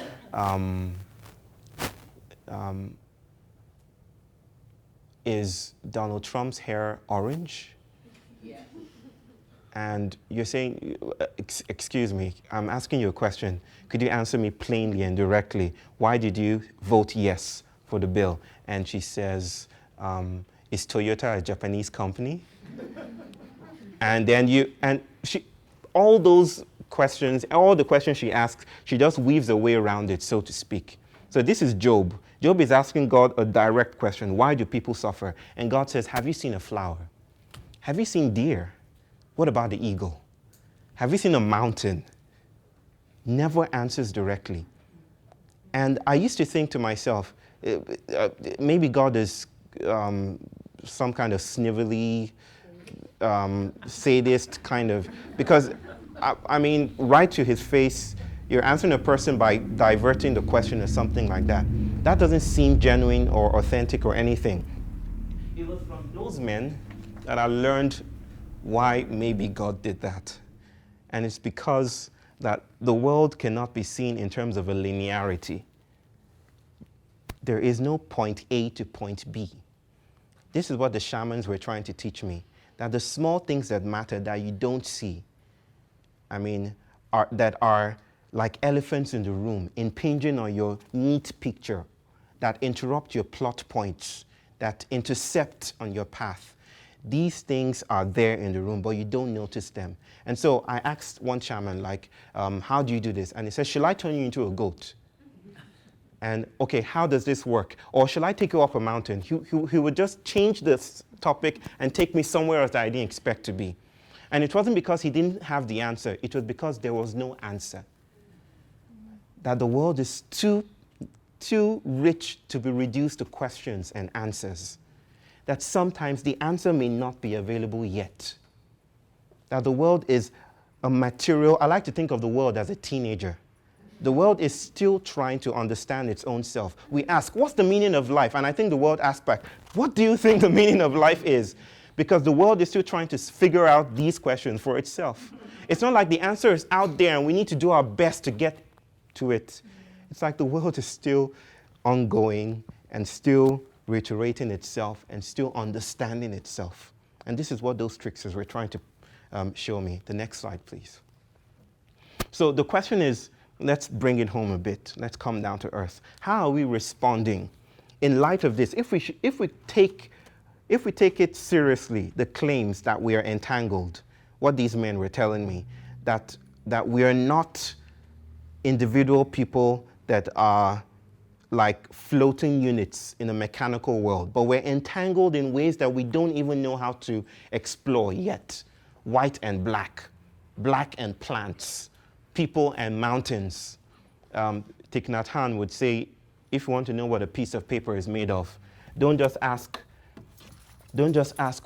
is Donald Trump's hair orange? Yeah. And you're saying, excuse me, I'm asking you a question. Could you answer me plainly and directly? Why did you vote yes for the bill? And she says, is Toyota a Japanese company? And then all those questions, all the questions she asks, she just weaves a way around it, so to speak. So this is Job. Job is asking God a direct question. Why do people suffer? And God says, have you seen a flower? Have you seen deer? What about the eagle? Have you seen a mountain? Never answers directly. And I used to think to myself, maybe God is some kind of snivelly, sadist kind of, because, right to his face, you're answering a person by diverting the question or something like that. That doesn't seem genuine or authentic or anything. It was from those men that I learned why maybe God did that. And it's because that the world cannot be seen in terms of a linearity. There is no point A to point B. This is what the shamans were trying to teach me, that the small things that matter that you don't see, that are like elephants in the room, impinging on your neat picture, that interrupt your plot points, that intercept on your path. These things are there in the room, but you don't notice them. And so I asked one shaman, how do you do this? And he said, shall I turn you into a goat? And okay, how does this work? Or shall I take you up a mountain? He would just change this topic and take me somewhere else that I didn't expect to be. And it wasn't because he didn't have the answer. It was because there was no answer. That the world is too rich to be reduced to questions and answers. That sometimes the answer may not be available yet. That the world is a material, I like to think of the world as a teenager. The world is still trying to understand its own self. We ask, what's the meaning of life? And I think the world asks back, what do you think the meaning of life is? Because the world is still trying to figure out these questions for itself. It's not like the answer is out there and we need to do our best to get to it. It's like the world is still ongoing and still reiterating itself and still understanding itself. And this is what those tricksters were trying to show me. The next slide, please. So the question is, let's bring it home a bit. Let's come down to earth. How are we responding in light of this? If we take it seriously, the claims that we are entangled, what these men were telling me, that we are not individual people that are like floating units in a mechanical world, but we're entangled in ways that we don't even know how to explore yet. White and black and plants, people and mountains. Thich Nhat Hanh would say, if you want to know what a piece of paper is made of, don't just ask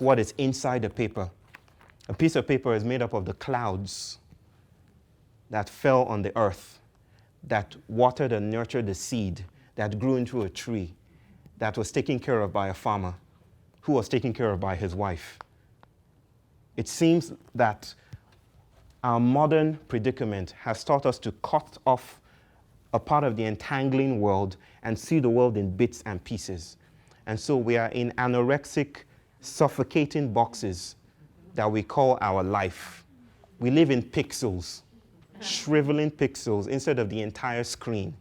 what is inside the paper. A piece of paper is made up of the clouds that fell on the earth, that watered and nurtured the seed, that grew into a tree, that was taken care of by a farmer, who was taken care of by his wife. It seems that our modern predicament has taught us to cut off a part of the entangling world and see the world in bits and pieces. And so we are in anorexic, suffocating boxes that we call our life. We live in pixels, shriveling pixels instead of the entire screen.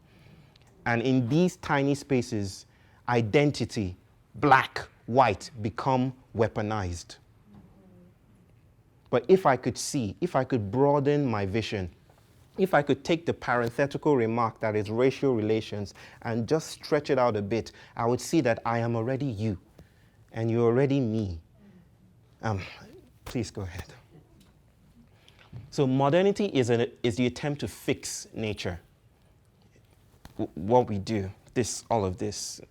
And in these tiny spaces, identity, black, white, become weaponized. But if I could see, if I could broaden my vision, if I could take the parenthetical remark that is racial relations and just stretch it out a bit, I would see that I am already you, and you're already me. Please go ahead. So modernity is the attempt to fix nature. What we do, all of this,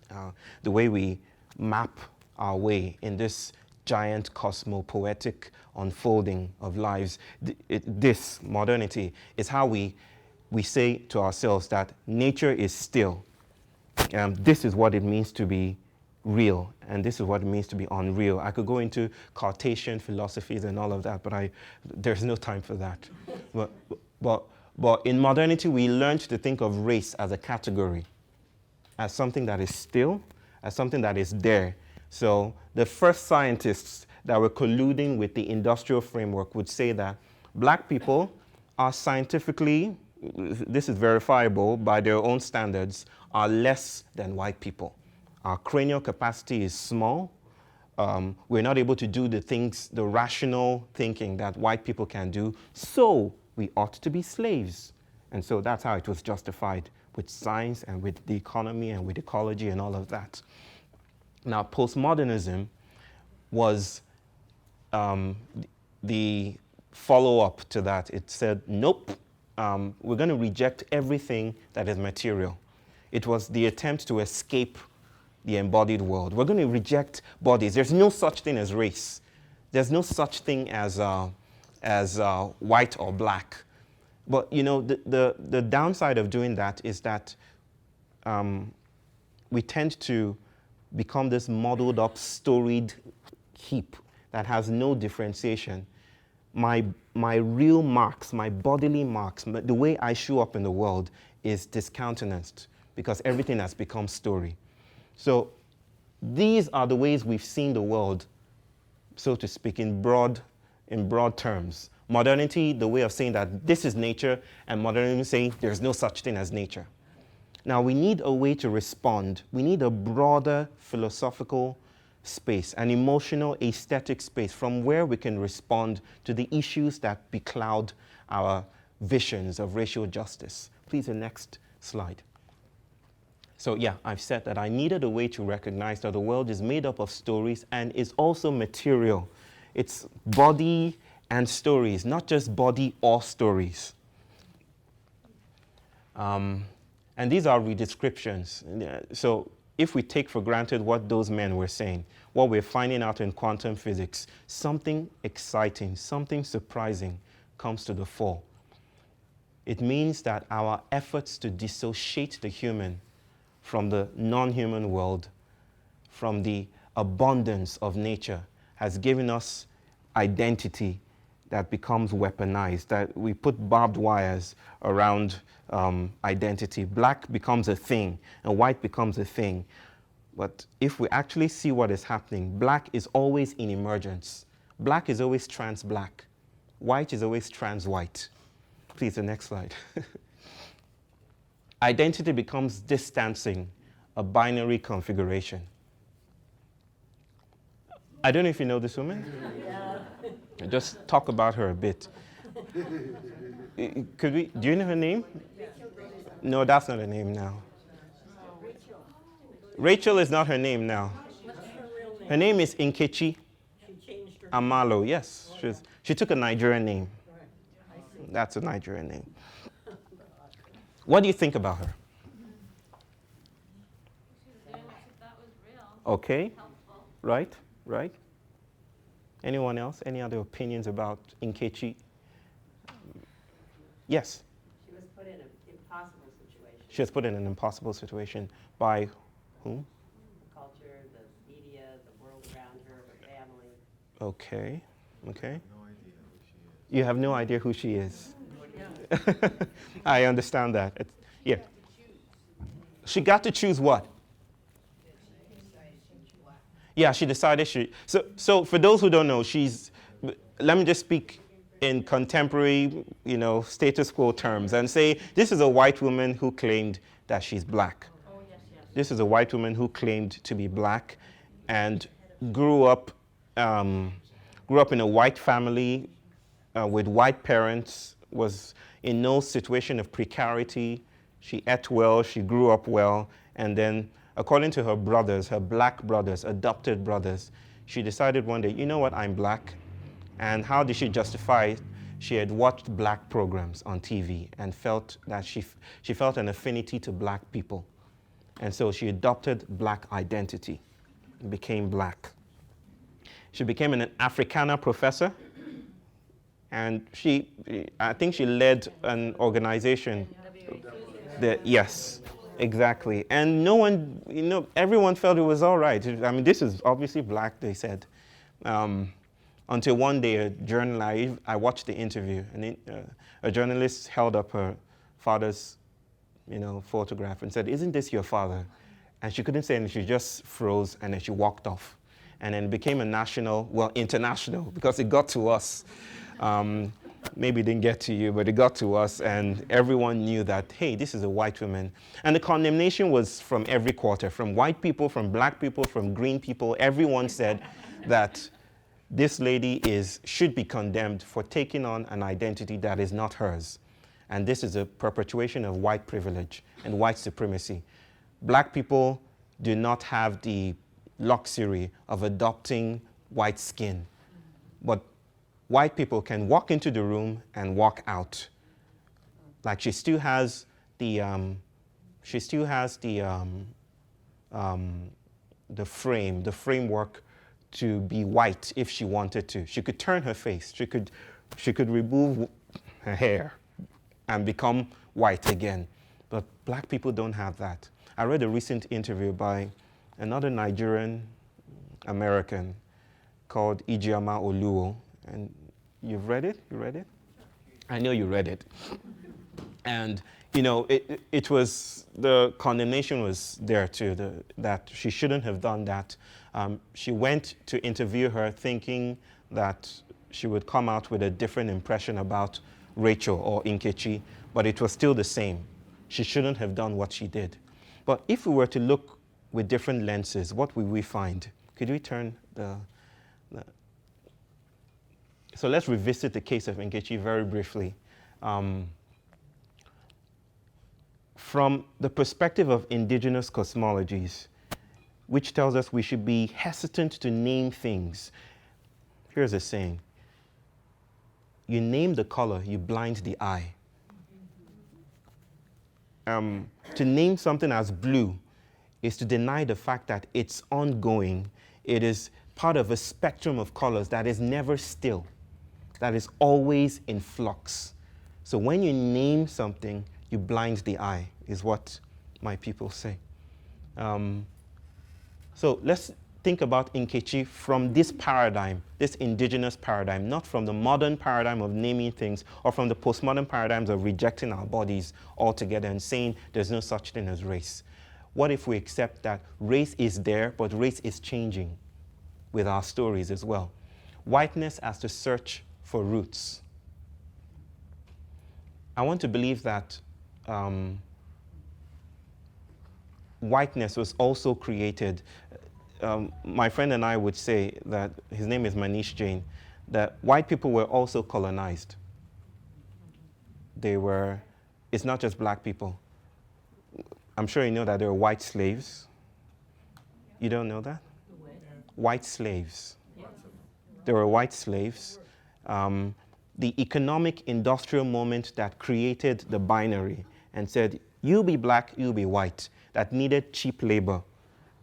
the way we map our way in this giant poetic unfolding of lives. This modernity is how we say to ourselves that nature is still. This is what it means to be real, and this is what it means to be unreal. I could go into Cartesian philosophies and all of that, but there's no time for that. But in modernity, we learned to think of race as a category, as something that is still, as something that is there. So the first scientists that were colluding with the industrial framework would say that black people are scientifically, this is verifiable by their own standards, are less than white people. Our cranial capacity is small. We're not able to do the things, the rational thinking that white people can do, so we ought to be slaves. And so that's how it was justified with science and with the economy and with ecology and all of that. Now, postmodernism was the follow-up to that. It said, nope, we're going to reject everything that is material. It was the attempt to escape the embodied world. We're going to reject bodies. There's no such thing as race. There's no such thing as white or black. But you know, the downside of doing that is that we tend to become this muddled up, storied heap that has no differentiation. My real marks, my bodily marks, the way I show up in the world is discountenanced because everything has become story. So these are the ways we've seen the world, so to speak, in broad terms. Modernity, the way of saying that this is nature, and modernism saying there's no such thing as nature. Now we need a way to respond. We need a broader philosophical space, an emotional, aesthetic space from where we can respond to the issues that becloud our visions of racial justice. Please, the next slide. So yeah, I've said that I needed a way to recognize that the world is made up of stories and is also material. It's body and stories, not just body or stories. And these are redescriptions. So if we take for granted what those men were saying, what we're finding out in quantum physics, something exciting, something surprising comes to the fore. It means that our efforts to dissociate the human from the non-human world, from the abundance of nature, has given us identity that becomes weaponized, that we put barbed wires around identity. Black becomes a thing, and white becomes a thing. But if we actually see what is happening, black is always in emergence. Black is always trans-black. White is always trans-white. Please, the next slide. Identity becomes distancing, a binary configuration. I don't know if you know this woman. Yeah. Just talk about her a bit. Could we? Do you know her name? No, that's not her name now. Rachel is not her name now. Her name is Nkechi Amalo. Yes, she took a Nigerian name. That's a Nigerian name. What do you think about her? Okay. Right. Anyone else? Any other opinions about Nkechi? Yes? She was put in an impossible situation. She was put in an impossible situation by whom? The culture, the media, the world around her, her family. Okay. You have no idea who she is. I understand that. Yeah. She got to choose what? Yeah, she decided she. So for those who don't know, let me just speak in contemporary, status quo terms and say this is a white woman who claimed that she's black. Oh, yes. This is a white woman who claimed to be black and grew up in a white family with white parents, was in no situation of precarity. She ate well, she grew up well, and then according to her brothers, her black brothers, adopted brothers, she decided one day, you know what, I'm black. And how did she justify it? She had watched black programs on TV and felt that she felt an affinity to black people. And so she adopted black identity, became black. She became an Africana professor, and I think she led an organization. Yes, Exactly. And no one, everyone felt it was all right. I mean, this is obviously black, they said. Until one day, a journalist, I watched the interview, and a journalist held up her father's, photograph and said, "Isn't this your father?" And she couldn't say anything. She just froze, and then she walked off. And then it became a national, well, international, because it got to us. Maybe it didn't get to you, but it got to us, and everyone knew that, hey, this is a white woman. And the condemnation was from every quarter, from white people, from black people, from green people. Everyone said that this lady should be condemned for taking on an identity that is not hers. And this is a perpetuation of white privilege and white supremacy. Black people do not have the luxury of adopting white skin, but white people can walk into the room and walk out. Like she still has the framework to be white if she wanted to. She could turn her face. She could remove her hair and become white again. But black people don't have that. I read a recent interview by another Nigerian American called Ijeoma Oluo, and you've read it? You read it? I know you read it. And it was, the condemnation was there too, that she shouldn't have done that. She went to interview her thinking that she would come out with a different impression about Rachel or Nkechi, but it was still the same. She shouldn't have done what she did. But if we were to look with different lenses, what will we find? Could we turn So let's revisit the case of Nkechi very briefly. From the perspective of indigenous cosmologies, which tells us we should be hesitant to name things. Here's a saying: you name the color, you blind the eye. To name something as blue is to deny the fact that it's ongoing. It is part of a spectrum of colors that is never still, that is always in flux. So when you name something, you blind the eye, is what my people say. So let's think about Nkechi from this paradigm, this indigenous paradigm, not from the modern paradigm of naming things or from the postmodern paradigms of rejecting our bodies altogether and saying there's no such thing as race. What if we accept that race is there, but race is changing with our stories as well? Whiteness as the search for roots. I want to believe that whiteness was also created. My friend and I would say that, his name is Manish Jain, that white people were also colonized. It's not just black people. I'm sure you know that there were white slaves. You don't know that? White slaves. There were white slaves. The economic industrial moment that created the binary and said, you be black, you be white, that needed cheap labor,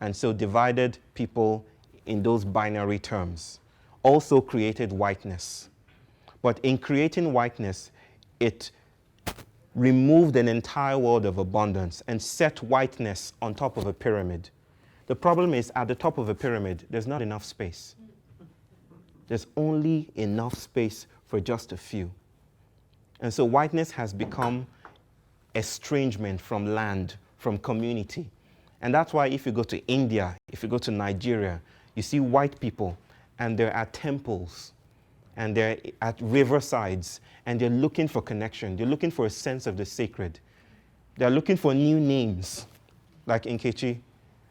and so divided people in those binary terms, also created whiteness. But in creating whiteness, it removed an entire world of abundance and set whiteness on top of a pyramid. The problem is, at the top of a pyramid, there's not enough space. There's only enough space for just a few. And so whiteness has become estrangement from land, from community. And that's why if you go to India, if you go to Nigeria, you see white people, and they're at temples, and they're at riversides, and they're looking for connection. They're looking for a sense of the sacred. They're looking for new names, like Nkechi.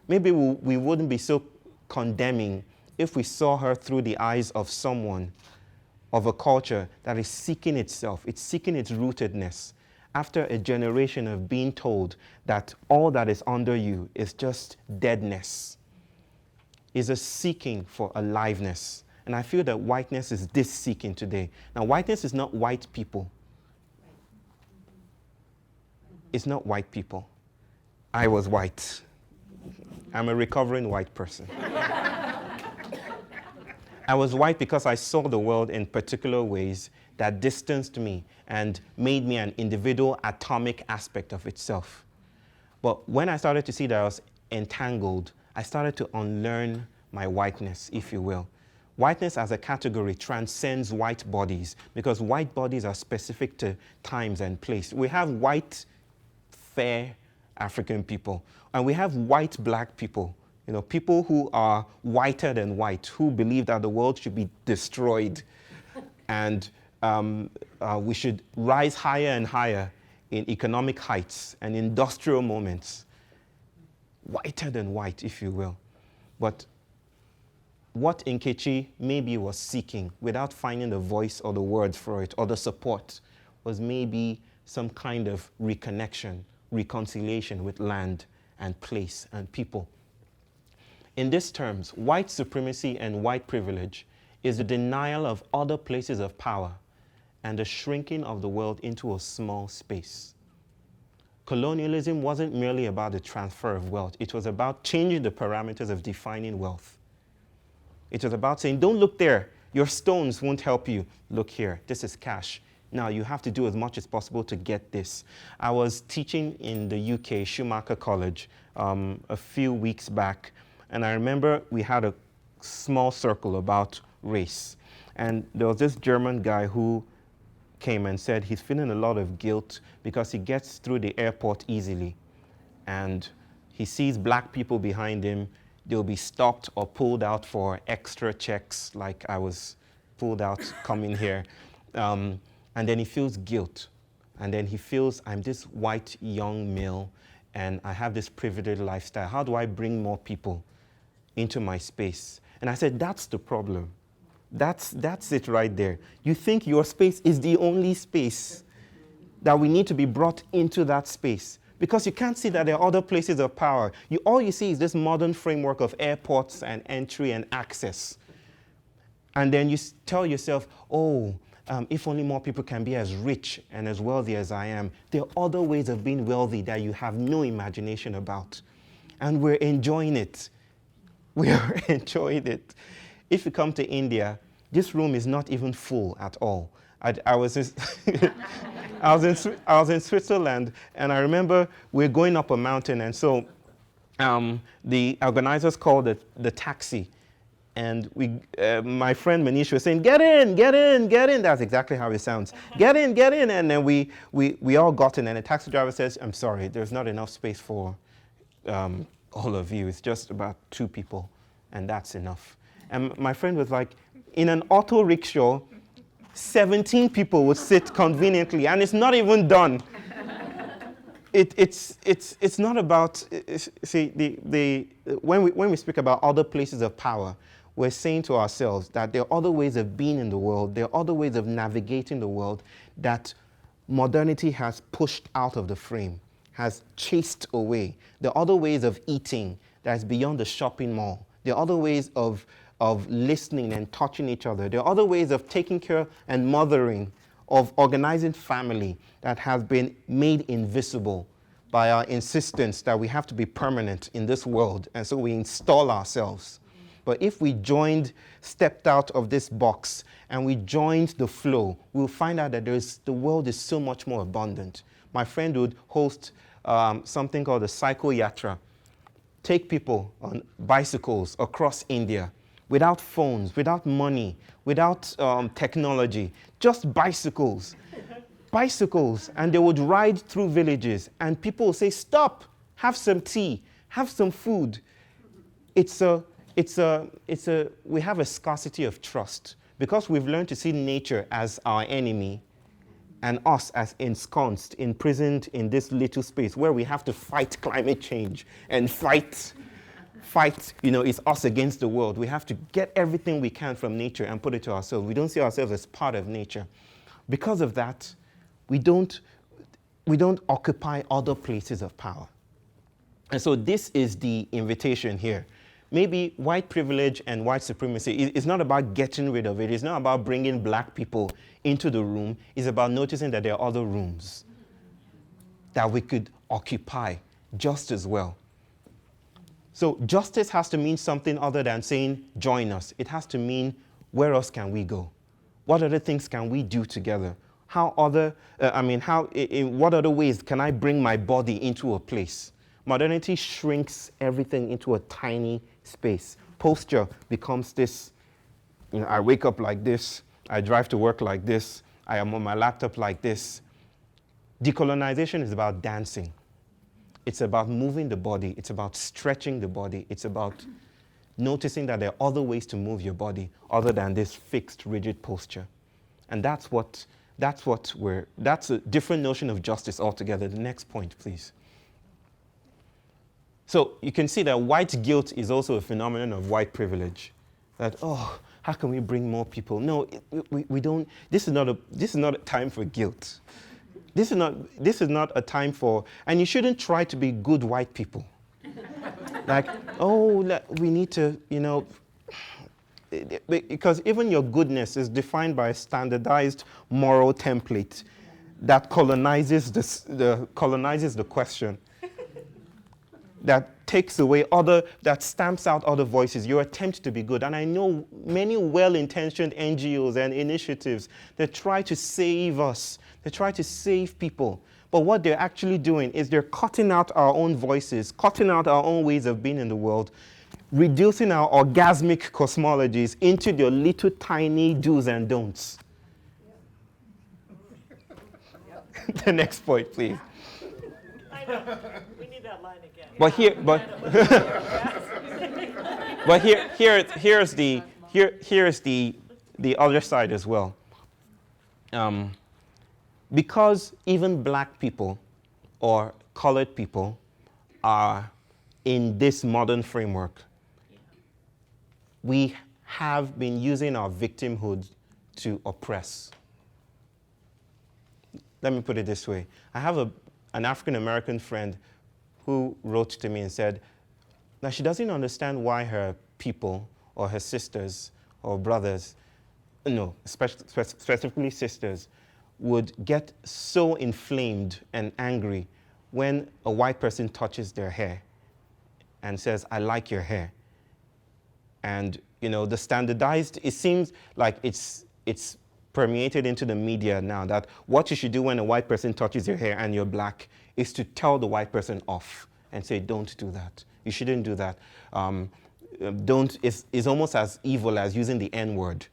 Maybe we wouldn't be so condemning if we saw her through the eyes of someone, of a culture that is seeking itself, it's seeking its rootedness, after a generation of being told that all that is under you is just deadness, is a seeking for aliveness. And I feel that whiteness is this seeking today. Now, whiteness is not white people. It's not white people. I was white. I'm a recovering white person. I was white because I saw the world in particular ways that distanced me and made me an individual atomic aspect of itself. But when I started to see that I was entangled, I started to unlearn my whiteness, if you will. Whiteness as a category transcends white bodies because white bodies are specific to times and place. We have white, fair African people, and we have white black people. You know, people who are whiter than white, who believe that the world should be destroyed and we should rise higher and higher in economic heights and industrial moments. Whiter than white, if you will. But what Nkechi maybe was seeking without finding the voice or the words for it or the support was maybe some kind of reconnection, reconciliation with land and place and people. In these terms, white supremacy and white privilege is the denial of other places of power and the shrinking of the world into a small space. Colonialism wasn't merely about the transfer of wealth. It was about changing the parameters of defining wealth. It was about saying, don't look there. Your stones won't help you. Look here. This is cash. Now you have to do as much as possible to get this. I was teaching in the UK, Schumacher College, a few weeks back, and I remember we had a small circle about race. And there was this German guy who came and said he's feeling a lot of guilt because he gets through the airport easily. And he sees black people behind him. They'll be stopped or pulled out for extra checks, like I was pulled out coming here. And then he feels guilt. And then he feels, I'm this white young male and I have this privileged lifestyle. How do I bring more people into my space? And I said, that's the problem. That's it right there. You think your space is the only space, that we need to be brought into that space. Because you can't see that there are other places of power. All you see is this modern framework of airports and entry and access. And then you tell yourself, if only more people can be as rich and as wealthy as I am. There are other ways of being wealthy that you have no imagination about. And we're enjoying it. We are enjoying it. If you come to India, this room is not even full at all. I was in Switzerland, and I remember we're going up a mountain, and so the organizers called the taxi, and my friend Manish was saying, "Get in, get in, get in." That's exactly how it sounds. Get in, get in, and then we all got in, and the taxi driver says, "I'm sorry, there's not enough space for all of you. It's just about 2 people, and that's enough." And my friend was like, in an auto rickshaw, 17 people would sit conveniently, and it's not even done. It's not about, when we speak about other places of power, we're saying to ourselves that there are other ways of being in the world, there are other ways of navigating the world that modernity has pushed out of the frame, has chased away. There are other ways of eating that's beyond the shopping mall. There are other ways of listening and touching each other. There are other ways of taking care and mothering, of organizing family that has been made invisible by our insistence that we have to be permanent in this world, and so we install ourselves. But if we stepped out of this box and we joined the flow, we'll find out that the world is so much more abundant. My friend would host something called the Cycle Yatra. Take people on bicycles across India, without phones, without money, without technology, just bicycles. Bicycles, and they would ride through villages, and people would say, "Stop, have some tea, have some food." We have a scarcity of trust because we've learned to see nature as our enemy and us as ensconced, imprisoned in this little space where we have to fight climate change and fight, it's us against the world. We have to get everything we can from nature and put it to ourselves. We don't see ourselves as part of nature. Because of that, we don't occupy other places of power. And so this is the invitation here. Maybe white privilege and white supremacy is not about getting rid of it. It's not about bringing black people into the room. It's about noticing that there are other rooms that we could occupy just as well. So justice has to mean something other than saying, join us. It has to mean, where else can we go? What other things can we do together? In what other ways can I bring my body into a place? Modernity shrinks everything into a tiny space. Posture becomes this, I wake up like this, I drive to work like this, I am on my laptop like this. Decolonization is about dancing. It's about moving the body. It's about stretching the body. It's about noticing that there are other ways to move your body other than this fixed, rigid posture. And that's a different notion of justice altogether. The next point, please. So you can see that white guilt is also a phenomenon of white privilege. That, oh, how can we bring more people? No, we don't. This is not a time for guilt. This is not a time for, and you shouldn't try to be good white people. Like, oh, we need to, because even your goodness is defined by a standardized moral template that colonizes the question, that takes away that stamps out other voices, your attempt to be good. And I know many well-intentioned NGOs and initiatives that try to save us, they try to save people. But what they're actually doing is they're cutting out our own voices, cutting out our own ways of being in the world, reducing our orgasmic cosmologies into their little tiny do's and don'ts. The next point, please. I know. We need that line again. But here's the other side as well. Because even black people or colored people are in this modern framework, we have been using our victimhood to oppress. Let me put it this way. I have an African-American friend who wrote to me and said, now she doesn't understand why her people or her sisters or brothers, specifically sisters, would get so inflamed and angry when a white person touches their hair and says, I like your hair. And, the standardized, it seems like it's permeated into the media now that what you should do when a white person touches your hair and you're black is to tell the white person off and say, don't do that. You shouldn't do that. It's almost as evil as using the N-word.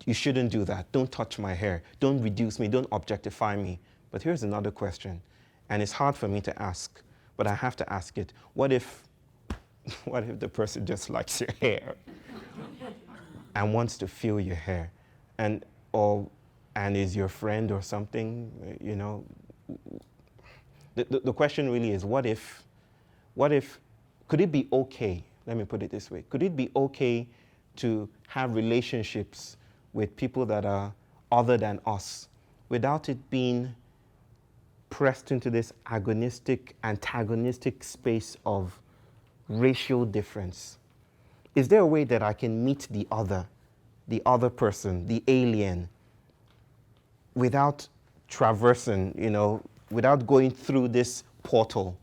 You shouldn't do that. Don't touch my hair. Don't reduce me. Don't objectify me. But here's another question, and it's hard for me to ask, but I have to ask it. What if the person just likes your hair and wants to feel your hair and is your friend or something, The question really is, what if, could it be okay, let me put it this way, could it be okay to have relationships with people that are other than us without it being pressed into this agonistic, antagonistic space of racial difference? Is there a way that I can meet the other person, the alien, without traversing, without going through this portal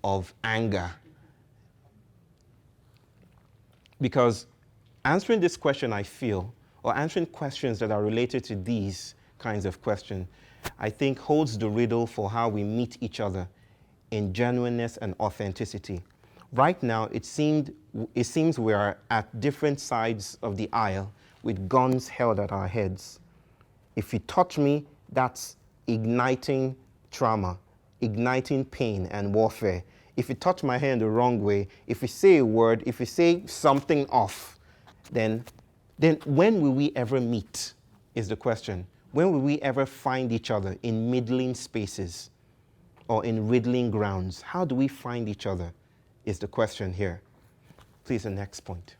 of anger? Because answering this question, I feel, or answering questions that are related to these kinds of questions, I think holds the riddle for how we meet each other in genuineness and authenticity. Right now, it seems we are at different sides of the aisle with guns held at our heads. If you touch me, that's igniting trauma, igniting pain and warfare. If you touch my hand the wrong way, if you say a word, if you say something off, then when will we ever meet is the question. When will we ever find each other in middling spaces or in riddling grounds? How do we find each other is the question here. Please, the next point.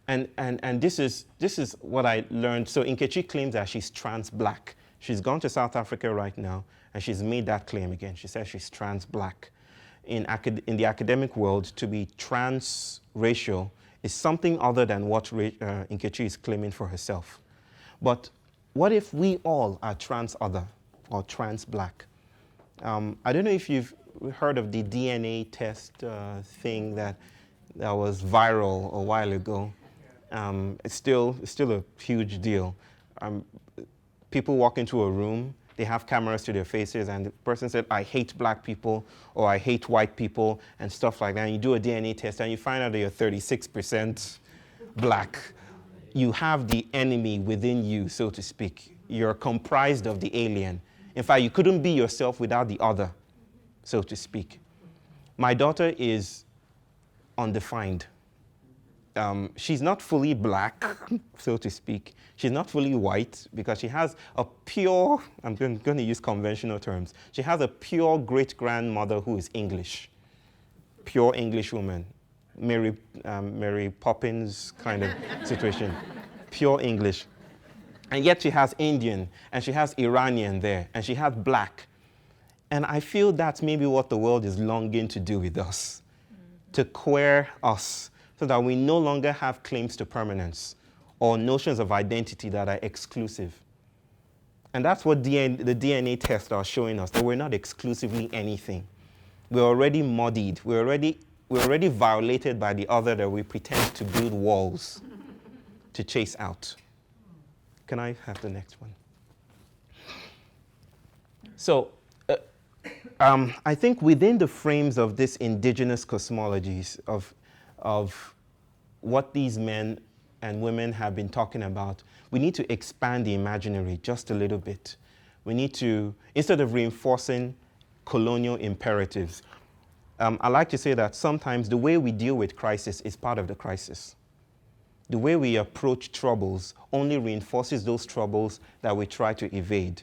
And this is what I learned. So Nkechi claims that she's trans-black. She's gone to South Africa right now, and she's made that claim again. She says she's trans-black. In the academic world, to be trans-racial is something other than what Nkechi is claiming for herself. But what if we all are trans-other or trans-black? I don't know if you've heard of the DNA test thing that was viral a while ago. It's still a huge deal. People walk into a room they have cameras to their faces, and the person said, I hate black people, or I hate white people, and stuff like that. And you do a DNA test, and you find out that you're 36% black. You have the enemy within you, so to speak. You're comprised of the alien. In fact, you couldn't be yourself without the other, so to speak. My daughter is undefined. She's not fully black, so to speak. She's not fully white because she has a pure, I'm going to use conventional terms. She has a pure great-grandmother who is English, pure English woman, Mary Poppins kind of situation, pure English. And yet she has Indian, and she has Iranian there, and she has black. And I feel that's maybe what the world is longing to do with us, to queer us, so that we no longer have claims to permanence or notions of identity that are exclusive. And that's what the DNA tests are showing us, that we're not exclusively anything. We're already muddied. We're already violated by the other that we pretend to build walls to chase out. Can I have the next one? So, I think within the frames of this indigenous cosmologies of what these men and women have been talking about, we need to expand the imaginary just a little bit. We need to, instead of reinforcing colonial imperatives, I like to say that sometimes the way we deal with crisis is part of the crisis. The way we approach troubles only reinforces those troubles that we try to evade.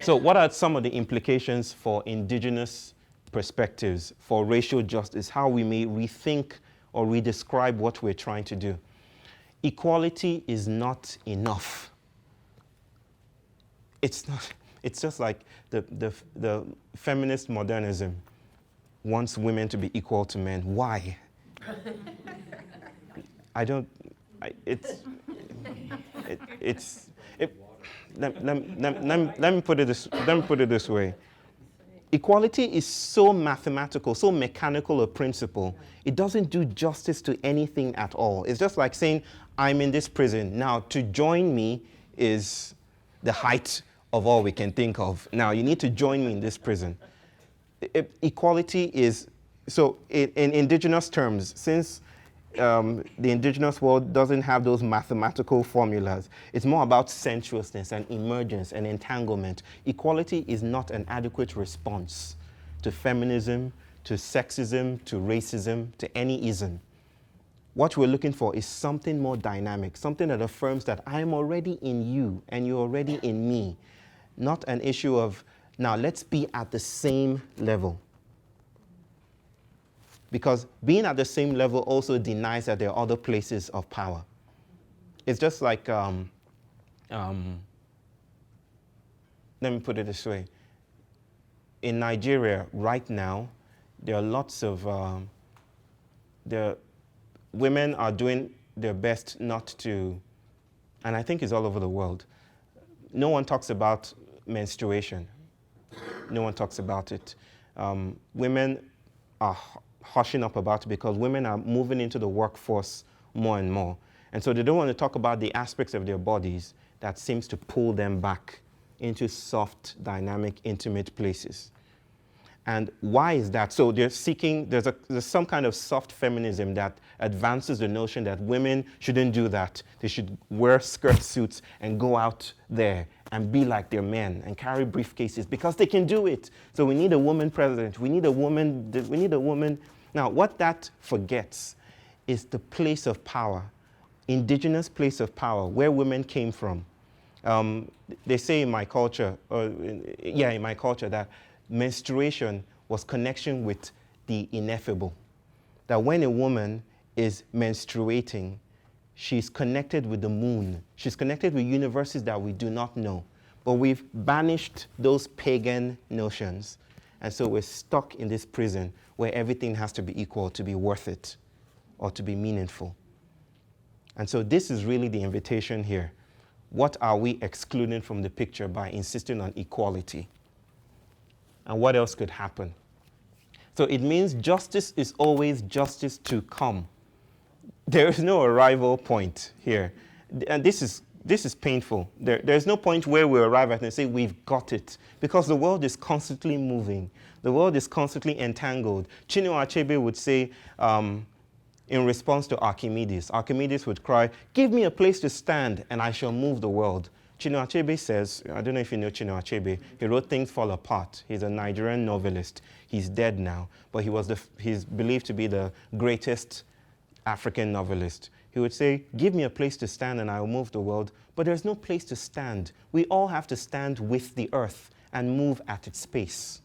So what are some of the implications for indigenous perspectives, for racial justice, how we may rethink or redescribe what we're trying to do? Equality is not enough. It's not. It's just like the feminist modernism wants women to be equal to men. Why? Let me put it this way. Equality is so mathematical, so mechanical a principle, it doesn't do justice to anything at all. It's just like saying, I'm in this prison. Now, to join me is the height of all we can think of. Now, you need to join me in this prison. Equality is, so in indigenous terms, since the indigenous world doesn't have those mathematical formulas, it's more about sensuousness and emergence and entanglement. Equality is not an adequate response to feminism, to sexism, to racism, to any ism. What we're looking for is something more dynamic, something that affirms that I'm already in you and you're already in me. Not an issue of, now let's be at the same level. Because being at the same level also denies that there are other places of power. It's just like, let me put it this way. In Nigeria right now, there are lots of, women are doing their best not to, and I think it's all over the world. No one talks about menstruation. No one talks about it. Women are hushing up about it because women are moving into the workforce more and more. And so they don't want to talk about the aspects of their bodies that seems to pull them back into soft, dynamic, intimate places. And why is that? So they're seeking, there's some kind of soft feminism that advances the notion that women shouldn't do that. They should wear skirt suits and go out there and be like their men and carry briefcases because they can do it. So we need a woman president. We need a woman. Now, what that forgets is the place of power, indigenous place of power, where women came from. They say in my culture, that menstruation was connection with the ineffable. That when a woman is menstruating, she's connected with the moon. She's connected with universes that we do not know. But we've banished those pagan notions. And so we're stuck in this prison where everything has to be equal to be worth it or to be meaningful. And so this is really the invitation here. What are we excluding from the picture by insisting on equality? And what else could happen? So it means justice is always justice to come. There is no arrival point here. And this is this is painful. There's no point where we arrive at and say we've got it, because the world is constantly moving. The world is constantly entangled. Chinua Achebe would say, in response to Archimedes would cry, "Give me a place to stand and I shall move the world." Chinua Achebe says, I don't know if you know Chinua Achebe, he wrote Things Fall Apart. He's a Nigerian novelist. He's dead now, but he's believed to be the greatest African novelist. He would say, "Give me a place to stand and I will move the world," but there's no place to stand. We all have to stand with the earth and move at its pace.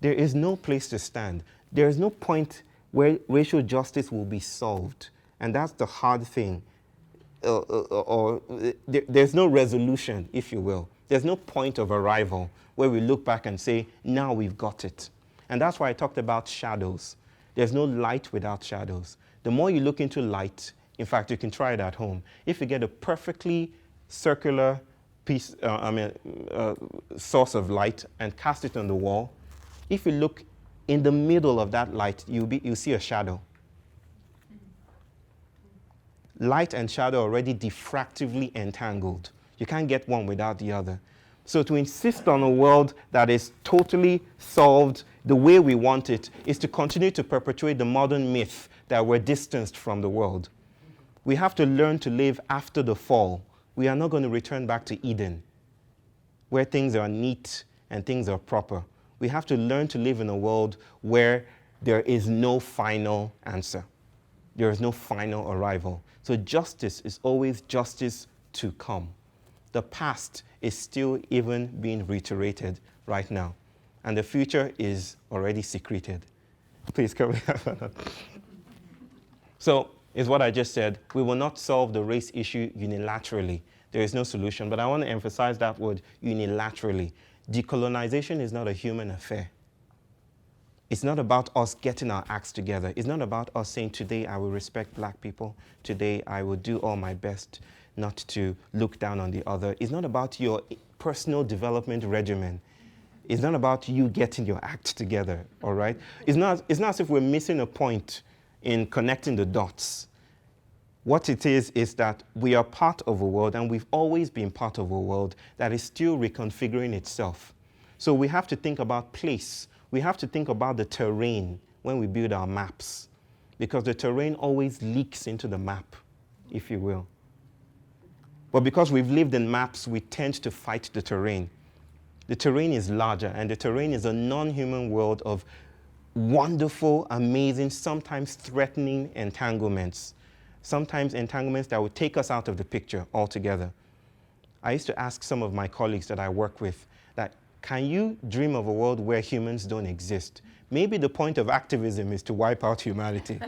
There is no place to stand. There is no point where racial justice will be solved, and that's the hard thing. There's no resolution, if you will. There's no point of arrival where we look back and say, now we've got it. And that's why I talked about shadows. There's no light without shadows. The more you look into light, in fact, you can try it at home. If you get a perfectly circular source of light and cast it on the wall, if you look in the middle of that light, you'll see a shadow. Light and shadow are already diffractively entangled. You can't get one without the other. So to insist on a world that is totally solved the way we want it is to continue to perpetuate the modern myth that we're distanced from the world. We have to learn to live after the fall. We are not going to return back to Eden, where things are neat and things are proper. We have to learn to live in a world where there is no final answer. There is no final arrival. So justice is always justice to come. The past is still even being reiterated right now. And the future is already secreted. Please come here. So, is what I just said. We will not solve the race issue unilaterally. There is no solution. But I want to emphasize that word, unilaterally. Decolonization is not a human affair. It's not about us getting our acts together. It's not about us saying, today I will respect black people. Today I will do all my best not to look down on the other. It's not about your personal development regimen. It's not about you getting your act together, all right? It's not as if we're missing a point in connecting the dots. What it is that we are part of a world, and we've always been part of a world that is still reconfiguring itself. So we have to think about place. We have to think about the terrain when we build our maps, because the terrain always leaks into the map, if you will. But because we've lived in maps, we tend to fight the terrain. The terrain is larger, and the terrain is a non-human world of wonderful, amazing, sometimes threatening entanglements. Sometimes entanglements that would take us out of the picture altogether. I used to ask some of my colleagues that I work with that, can you dream of a world where humans don't exist? Maybe the point of activism is to wipe out humanity.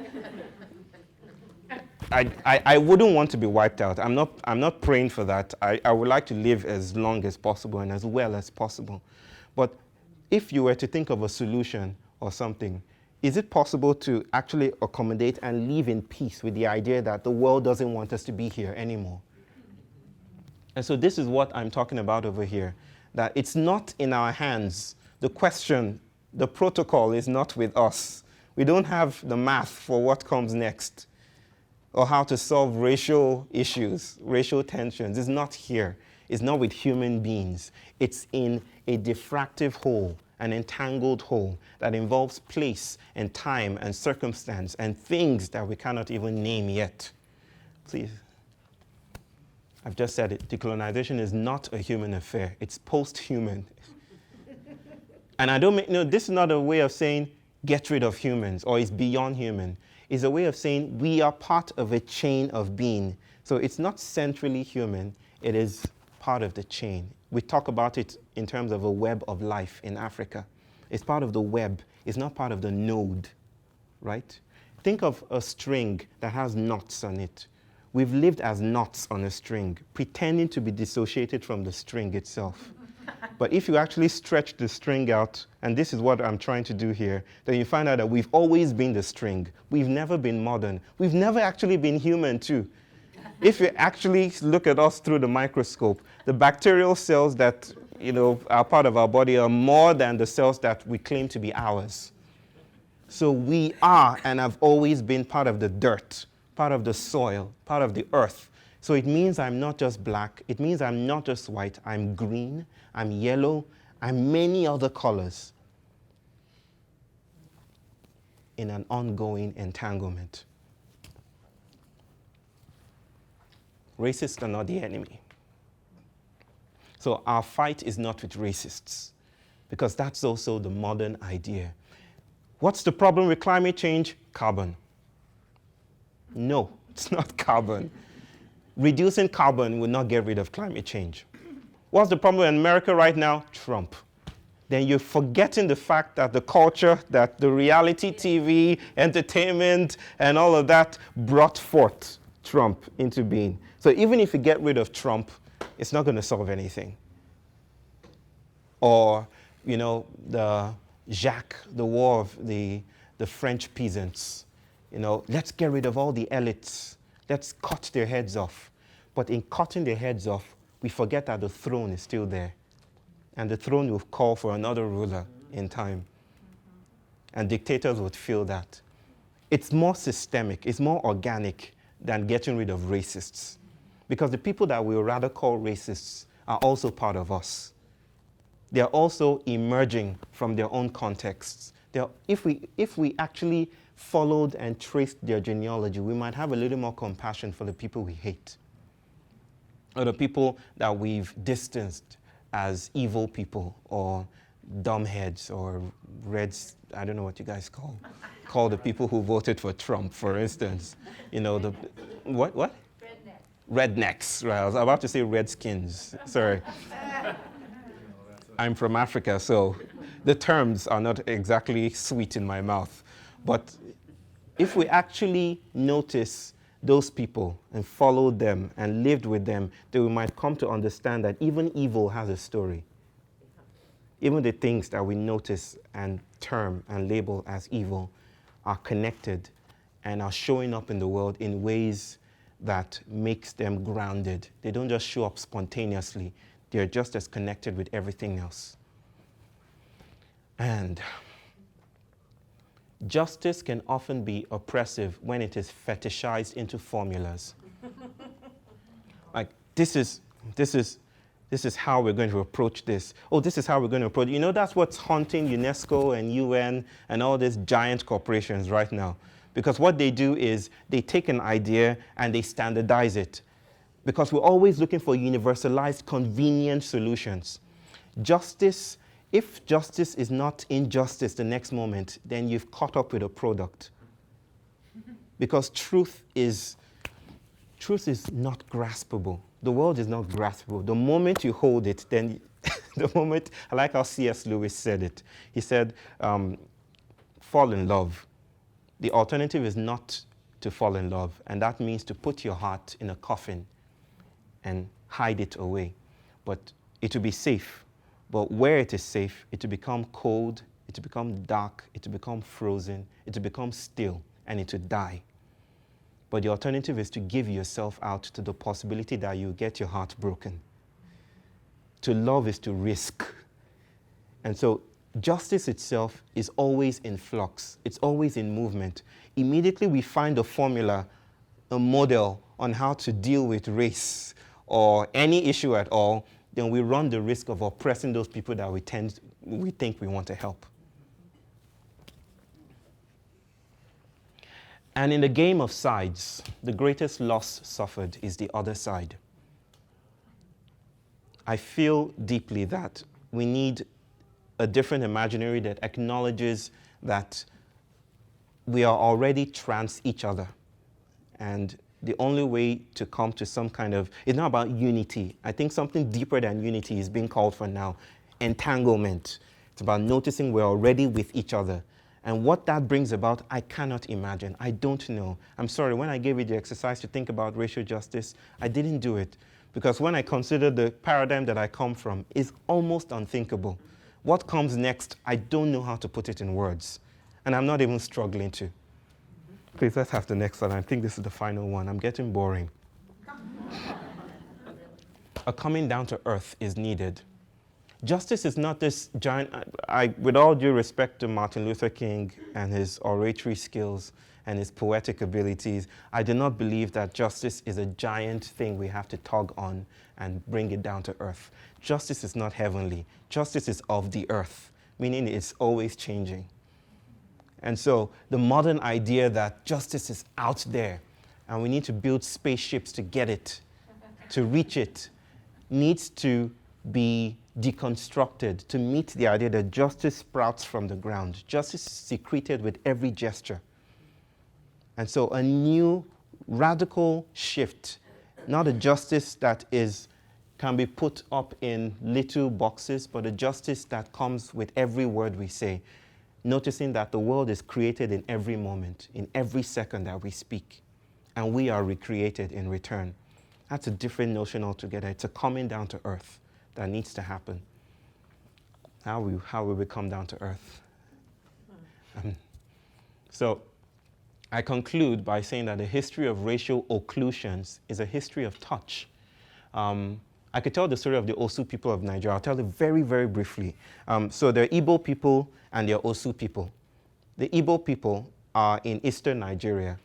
I wouldn't want to be wiped out. I'm not praying for that. I would like to live as long as possible and as well as possible. But if you were to think of a solution or something, is it possible to actually accommodate and live in peace with the idea that the world doesn't want us to be here anymore? And so this is what I'm talking about over here, that it's not in our hands. The question, the protocol is not with us. We don't have the math for what comes next or how to solve racial issues, racial tensions. It's not here. It's not with human beings. It's in a diffractive whole, an entangled whole that involves place and time and circumstance and things that we cannot even name yet. Please. I've just said it. Decolonization is not a human affair. It's post-human. And I don't make, this is not a way of saying get rid of humans or it's beyond human. It's a way of saying we are part of a chain of being. So it's not centrally human. It is part of the chain. We talk about it in terms of a web of life in Africa. It's part of the web. It's not part of the node, right? Think of a string that has knots on it. We've lived as knots on a string, pretending to be dissociated from the string itself. But if you actually stretch the string out, and this is what I'm trying to do here, then you find out that we've always been the string. We've never been modern. We've never actually been human, too. If you actually look at us through the microscope, the bacterial cells that are part of our body are more than the cells that we claim to be ours. So we are and have always been part of the dirt, part of the soil, part of the earth. So it means I'm not just black. It means I'm not just white. I'm green, I'm yellow, I'm many other colors in an ongoing entanglement. Racists are not the enemy. So our fight is not with racists, because that's also the modern idea. What's the problem with climate change? Carbon. No, it's not carbon. Reducing carbon will not get rid of climate change. What's the problem in America right now? Trump. Then you're forgetting the fact that the culture, that the reality TV, entertainment, and all of that brought forth Trump into being. So even if you get rid of Trump, it's not going to solve anything. Or, the Jacques, the war of the French peasants. Let's get rid of all the elites. Let's cut their heads off. But in cutting their heads off, we forget that the throne is still there. And the throne will call for another ruler in time. And dictators would feel that. It's more systemic, it's more organic than getting rid of racists. Because the people that we would rather call racists are also part of us. They are also emerging from their own contexts. If we actually followed and traced their genealogy, we might have a little more compassion for the people we hate, or the people that we've distanced as evil people, or dumbheads, or reds. I don't know what you guys call the people who voted for Trump, for instance. What? Rednecks. Right, I was about to say redskins. Sorry. I'm from Africa, so the terms are not exactly sweet in my mouth. But if we actually notice those people and followed them and lived with them, then we might come to understand that even evil has a story. Even the things that we notice and term and label as evil are connected and are showing up in the world in ways that makes them grounded. They don't just show up spontaneously. They're just as connected with everything else. And justice can often be oppressive when it is fetishized into formulas. Like, this is how we're going to approach this. Oh, this is how we're going to approach it. That's what's haunting UNESCO and UN and all these giant corporations right now. Because what they do is they take an idea and they standardize it. Because we're always looking for universalized, convenient solutions. If justice is not injustice the next moment, then you've caught up with a product. Because truth is not graspable. The world is not graspable. The moment you hold it, then I like how C.S. Lewis said it. He said, fall in love. The alternative is not to fall in love, and that means to put your heart in a coffin and hide it away. But it will be safe. But where it is safe, it will become cold, it will become dark, it will become frozen, it will become still, and it will die. But the alternative is to give yourself out to the possibility that you get your heart broken. To love is to risk. And so justice itself is always in flux. It's always in movement. Immediately we find a formula, a model on how to deal with race or any issue at all, then we run the risk of oppressing those people that we think we want to help. And in the game of sides, the greatest loss suffered is the other side. I feel deeply that we need a different imaginary that acknowledges that we are already trans each other. And the only way to come to some kind of, it's not about unity. I think something deeper than unity is being called for now. Entanglement. It's about noticing we're already with each other. And what that brings about, I cannot imagine. I don't know. I'm sorry, when I gave you the exercise to think about racial justice, I didn't do it. Because when I consider the paradigm that I come from, it's almost unthinkable. What comes next, I don't know how to put it in words. And I'm not even struggling to. Please, let's have the next one. I think this is the final one. I'm getting boring. A coming down to earth is needed. Justice is not this giant, with all due respect to Martin Luther King and his oratory skills and his poetic abilities, I do not believe that justice is a giant thing we have to tug on and bring it down to earth. Justice is not heavenly. Justice is of the earth, meaning it's always changing. And so the modern idea that justice is out there and we need to build spaceships to get it, to reach it, needs to be deconstructed to meet the idea that justice sprouts from the ground. Justice is secreted with every gesture. And so a new radical shift, not a justice that can be put up in little boxes, but a justice that comes with every word we say, noticing that the world is created in every moment, in every second that we speak, and we are recreated in return. That's a different notion altogether. It's a coming down to earth that needs to happen. How will we come down to earth? So I conclude by saying that the history of racial occlusions is a history of touch. I could tell the story of the Osu people of Nigeria. I'll tell it very, very briefly. So there are Igbo people and there are Osu people. The Igbo people are in eastern Nigeria.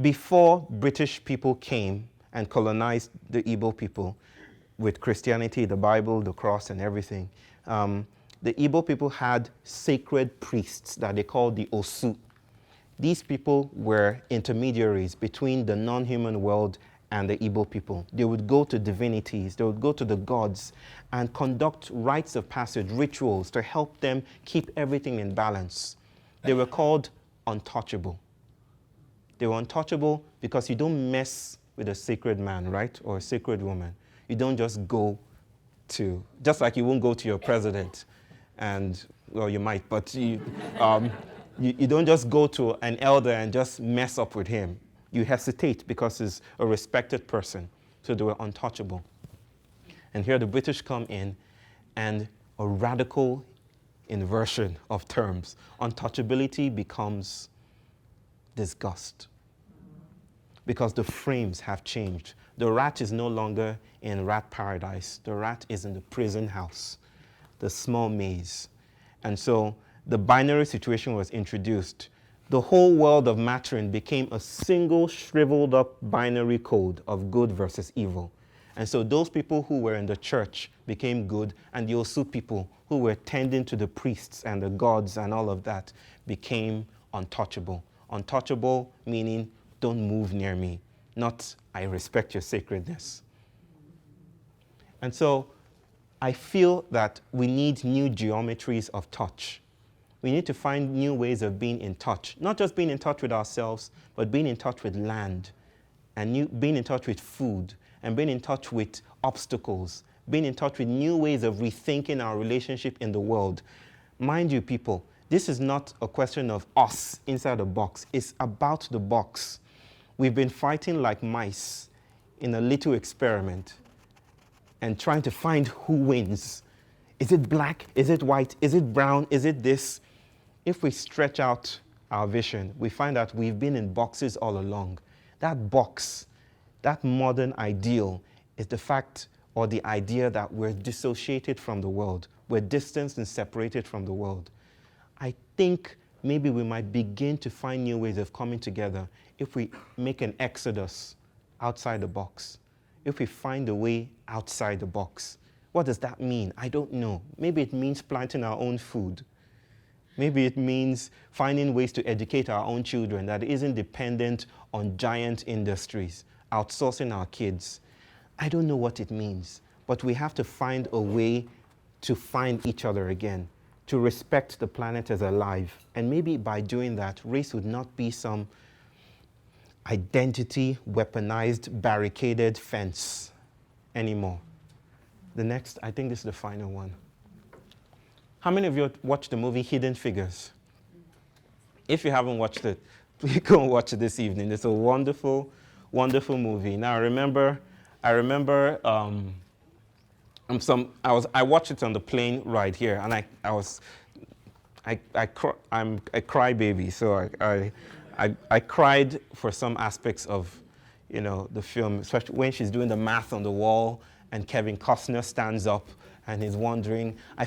Before British people came and colonized the Igbo people with Christianity, the Bible, the cross, and everything, the Igbo people had sacred priests that they called the Osu. These people were intermediaries between the non-human world and the Igbo people. They would go to divinities, they would go to the gods and conduct rites of passage, rituals to help them keep everything in balance. They were called untouchable. They were untouchable because you don't mess with a sacred man, right? Or a sacred woman. You don't just go to, just like you won't go to your president and, well, you might, but you don't just go to an elder and just mess up with him. You hesitate because he's a respected person. So they were untouchable. And here the British come in and a radical inversion of terms. Untouchability becomes disgust because the frames have changed. The rat is no longer in rat paradise. The rat is in the prison house, the small maze. And so the binary situation was introduced. The whole world of mattering became a single shriveled up binary code of good versus evil. And so those people who were in the church became good, and the Osu people who were tending to the priests and the gods and all of that became untouchable. Untouchable meaning don't move near me, not I respect your sacredness. And so I feel that we need new geometries of touch. We need to find new ways of being in touch, not just being in touch with ourselves, but being in touch with land, and being in touch with food, and being in touch with obstacles, being in touch with new ways of rethinking our relationship in the world. Mind you, people, this is not a question of us inside a box. It's about the box. We've been fighting like mice in a little experiment and trying to find who wins. Is it black? Is it white? Is it brown? Is it this? If we stretch out our vision, we find that we've been in boxes all along. That box, that modern ideal, is the fact or the idea that we're dissociated from the world. We're distanced and separated from the world. I think maybe we might begin to find new ways of coming together if we make an exodus outside the box. If we find a way outside the box. What does that mean? I don't know. Maybe it means planting our own food. Maybe it means finding ways to educate our own children that isn't dependent on giant industries, outsourcing our kids. I don't know what it means, but we have to find a way to find each other again, to respect the planet as alive. And maybe by doing that, race would not be some identity, weaponized, barricaded fence anymore. The next, I think this is the final one. How many of you watched the movie Hidden Figures? If you haven't watched it, please go and watch it this evening. It's a wonderful, wonderful movie. Now, I remember, I watched it on the plane ride here, and I'm a crybaby, so I cried for some aspects of, the film, especially when she's doing the math on the wall and Kevin Costner stands up and he's wondering. I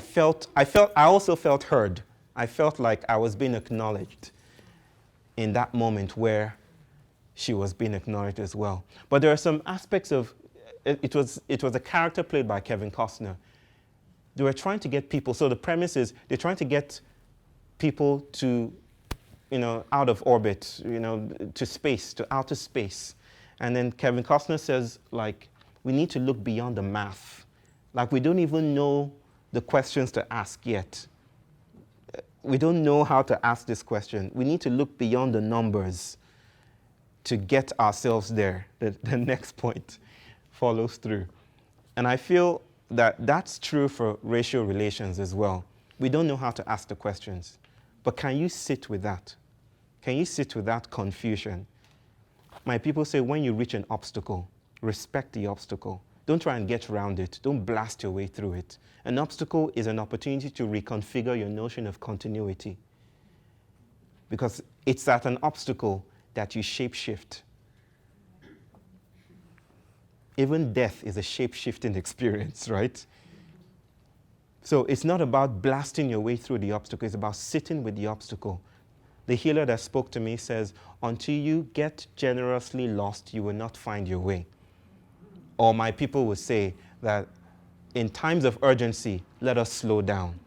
also felt heard. I felt like I was being acknowledged in that moment where she was being acknowledged as well. But there are some aspects of, it was a character played by Kevin Costner. They were trying to get people, so the premise is they're trying to get people to, out of orbit, to space, to outer space. And then Kevin Costner says, like, we need to look beyond the math. Like, we don't even know the questions to ask yet. We don't know how to ask this question. We need to look beyond the numbers to get ourselves there. The next point follows through. And I feel that that's true for racial relations as well. We don't know how to ask the questions. But can you sit with that? Can you sit with that confusion? My people say when you reach an obstacle, respect the obstacle. Don't try and get around it. Don't blast your way through it. An obstacle is an opportunity to reconfigure your notion of continuity. Because it's at an obstacle that you shape-shift. Even death is a shape-shifting experience, right? So it's not about blasting your way through the obstacle. It's about sitting with the obstacle. The healer that spoke to me says, until you get generously lost, you will not find your way. Or my people will say that in times of urgency, let us slow down.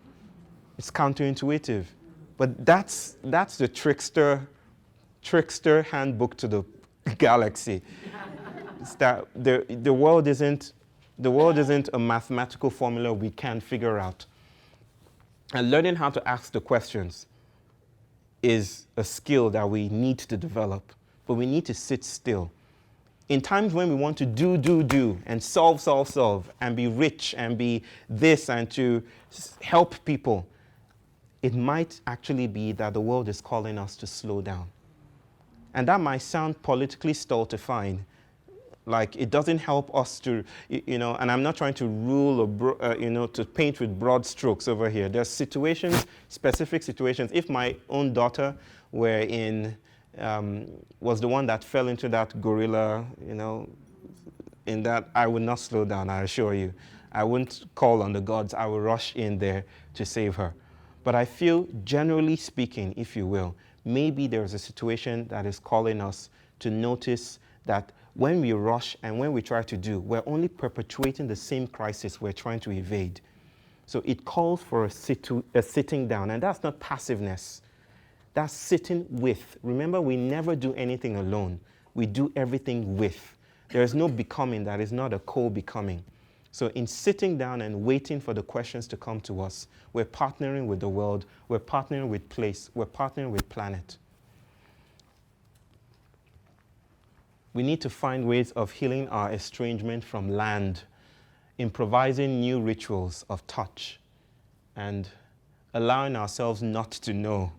It's counterintuitive. But that's the trickster handbook to the galaxy. It's that the world isn't a mathematical formula we can figure out. And learning how to ask the questions is a skill that we need to develop, but we need to sit still. In times when we want to do, and solve, and be rich, and be this, and to help people, it might actually be that the world is calling us to slow down. And that might sound politically stultifying, like it doesn't help us to, and I'm not trying to rule or, to paint with broad strokes over here. There's situations, specific situations. If my own daughter were was the one that fell into that gorilla, in that, I would not slow down, I assure you. I wouldn't call on the gods. I will rush in there to save her. But I feel, generally speaking, if you will, maybe there's a situation that is calling us to notice that when we rush and when we try to do, we're only perpetuating the same crisis we're trying to evade. So it calls for a sitting down, and that's not passiveness. That's sitting with. Remember, we never do anything alone. We do everything with. There is no becoming that is not a co-becoming. So in sitting down and waiting for the questions to come to us, we're partnering with the world, we're partnering with place, we're partnering with planet. We need to find ways of healing our estrangement from land, improvising new rituals of touch, and allowing ourselves not to know.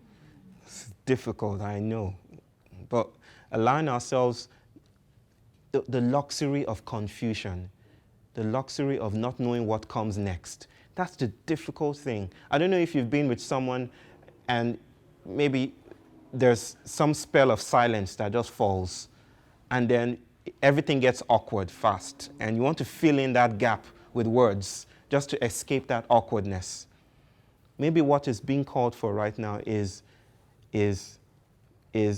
It's difficult, I know, but allowing ourselves the luxury of confusion, the luxury of not knowing what comes next. That's the difficult thing. I don't know if you've been with someone and maybe there's some spell of silence that just falls, and then everything gets awkward fast, and you want to fill in that gap with words just to escape that awkwardness. Maybe what is being called for right now is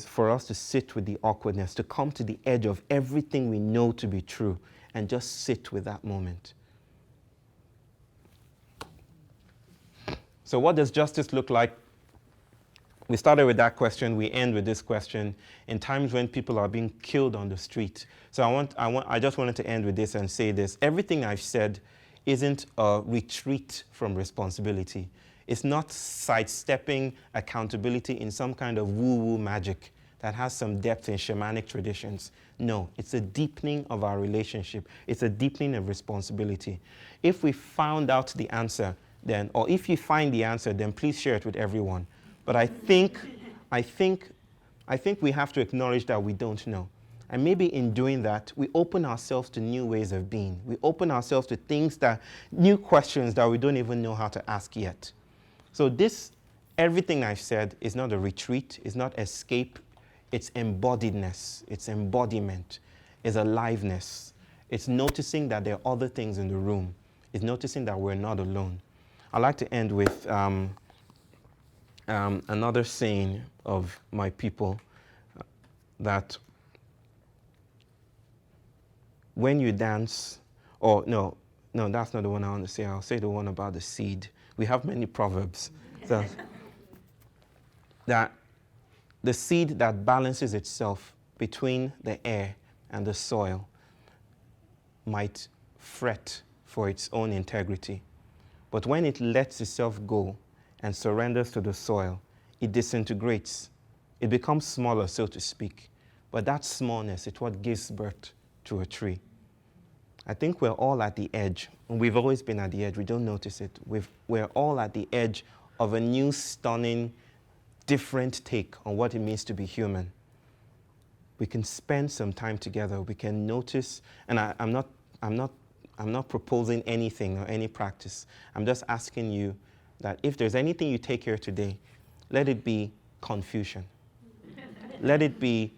for us to sit with the awkwardness, to come to the edge of everything we know to be true, and just sit with that moment. So what does justice look like? We started with that question, we end with this question. In times when people are being killed on the street. So I just wanted to end with this and say this. Everything I've said isn't a retreat from responsibility. It's not sidestepping accountability in some kind of woo-woo magic that has some depth in shamanic traditions. No, it's a deepening of our relationship. It's a deepening of responsibility. If we found out the answer, then, or if you find the answer, then please share it with everyone. But I think we have to acknowledge that we don't know. And maybe in doing that, we open ourselves to new ways of being. We open ourselves to new questions that we don't even know how to ask yet. So everything I've said is not a retreat, it's not escape, it's embodiedness, it's embodiment, it's aliveness. It's noticing that there are other things in the room. It's noticing that we're not alone. I'd like to end with another saying of my people, that when you dance, or no, that's not the one I want to say. I'll say the one about the seed. We have many proverbs. So, that the seed that balances itself between the air and the soil might fret for its own integrity. But when it lets itself go and surrenders to the soil, it disintegrates. It becomes smaller, so to speak. But that smallness is what gives birth to a tree. I think we're all at the edge. And we've always been at the edge. We don't notice it. We're all at the edge of a new, stunning, different take on what it means to be human. We can spend some time together. We can notice, and I'm not proposing anything or any practice. I'm just asking you that if there's anything you take here today, let it be confusion. Let it be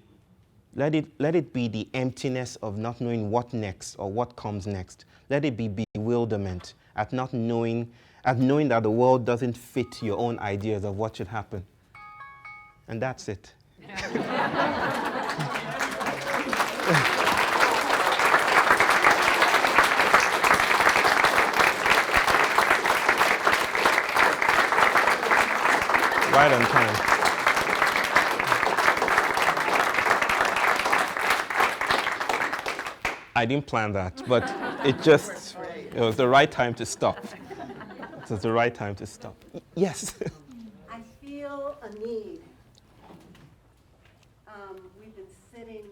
the emptiness of not knowing what next or what comes next. Let it be bewilderment at not knowing, at knowing that the world doesn't fit your own ideas of what should happen. And that's it. Right on time. I didn't plan that, but it was the right time to stop. It was the right time to stop. Yes. I feel a need. We've been sitting,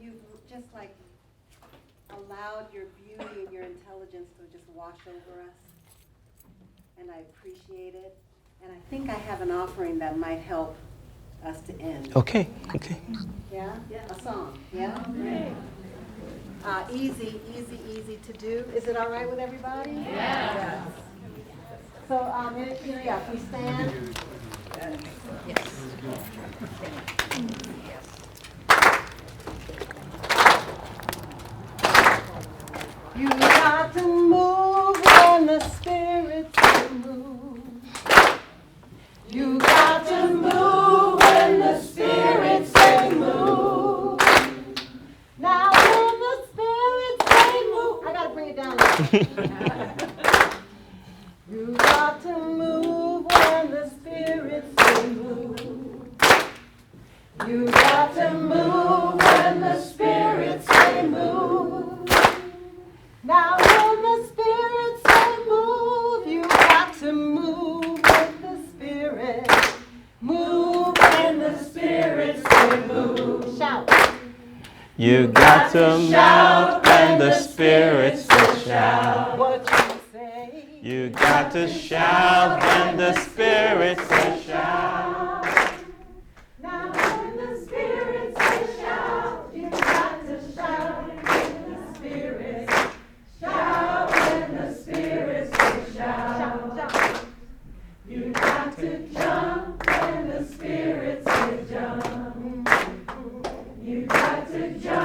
you've just like allowed your beauty and your intelligence to just wash over us. And I appreciate it. And I think I have an offering that might help us to end. Okay. Yeah? A song, yeah? Easy to do. Is it all right with everybody? Yeah. So, if we stand. You got to move when the spirits move. You got to move when the spirits say move. Now when the spirits say move, I gotta bring it down. You got to move when the spirits say move. You got to move when the spirits say move. Now when the spirits say move, you got to move with the spirit. Move when the spirits say move. Shout. You got to shout when the spirits say shout. What you say. You got to shout when the spirits say shout. Now when the spirits say shout, you got to shout when the spirits. Shout when the spirits say shout. Shout. You got to jump when the spirits say jump. You got to jump.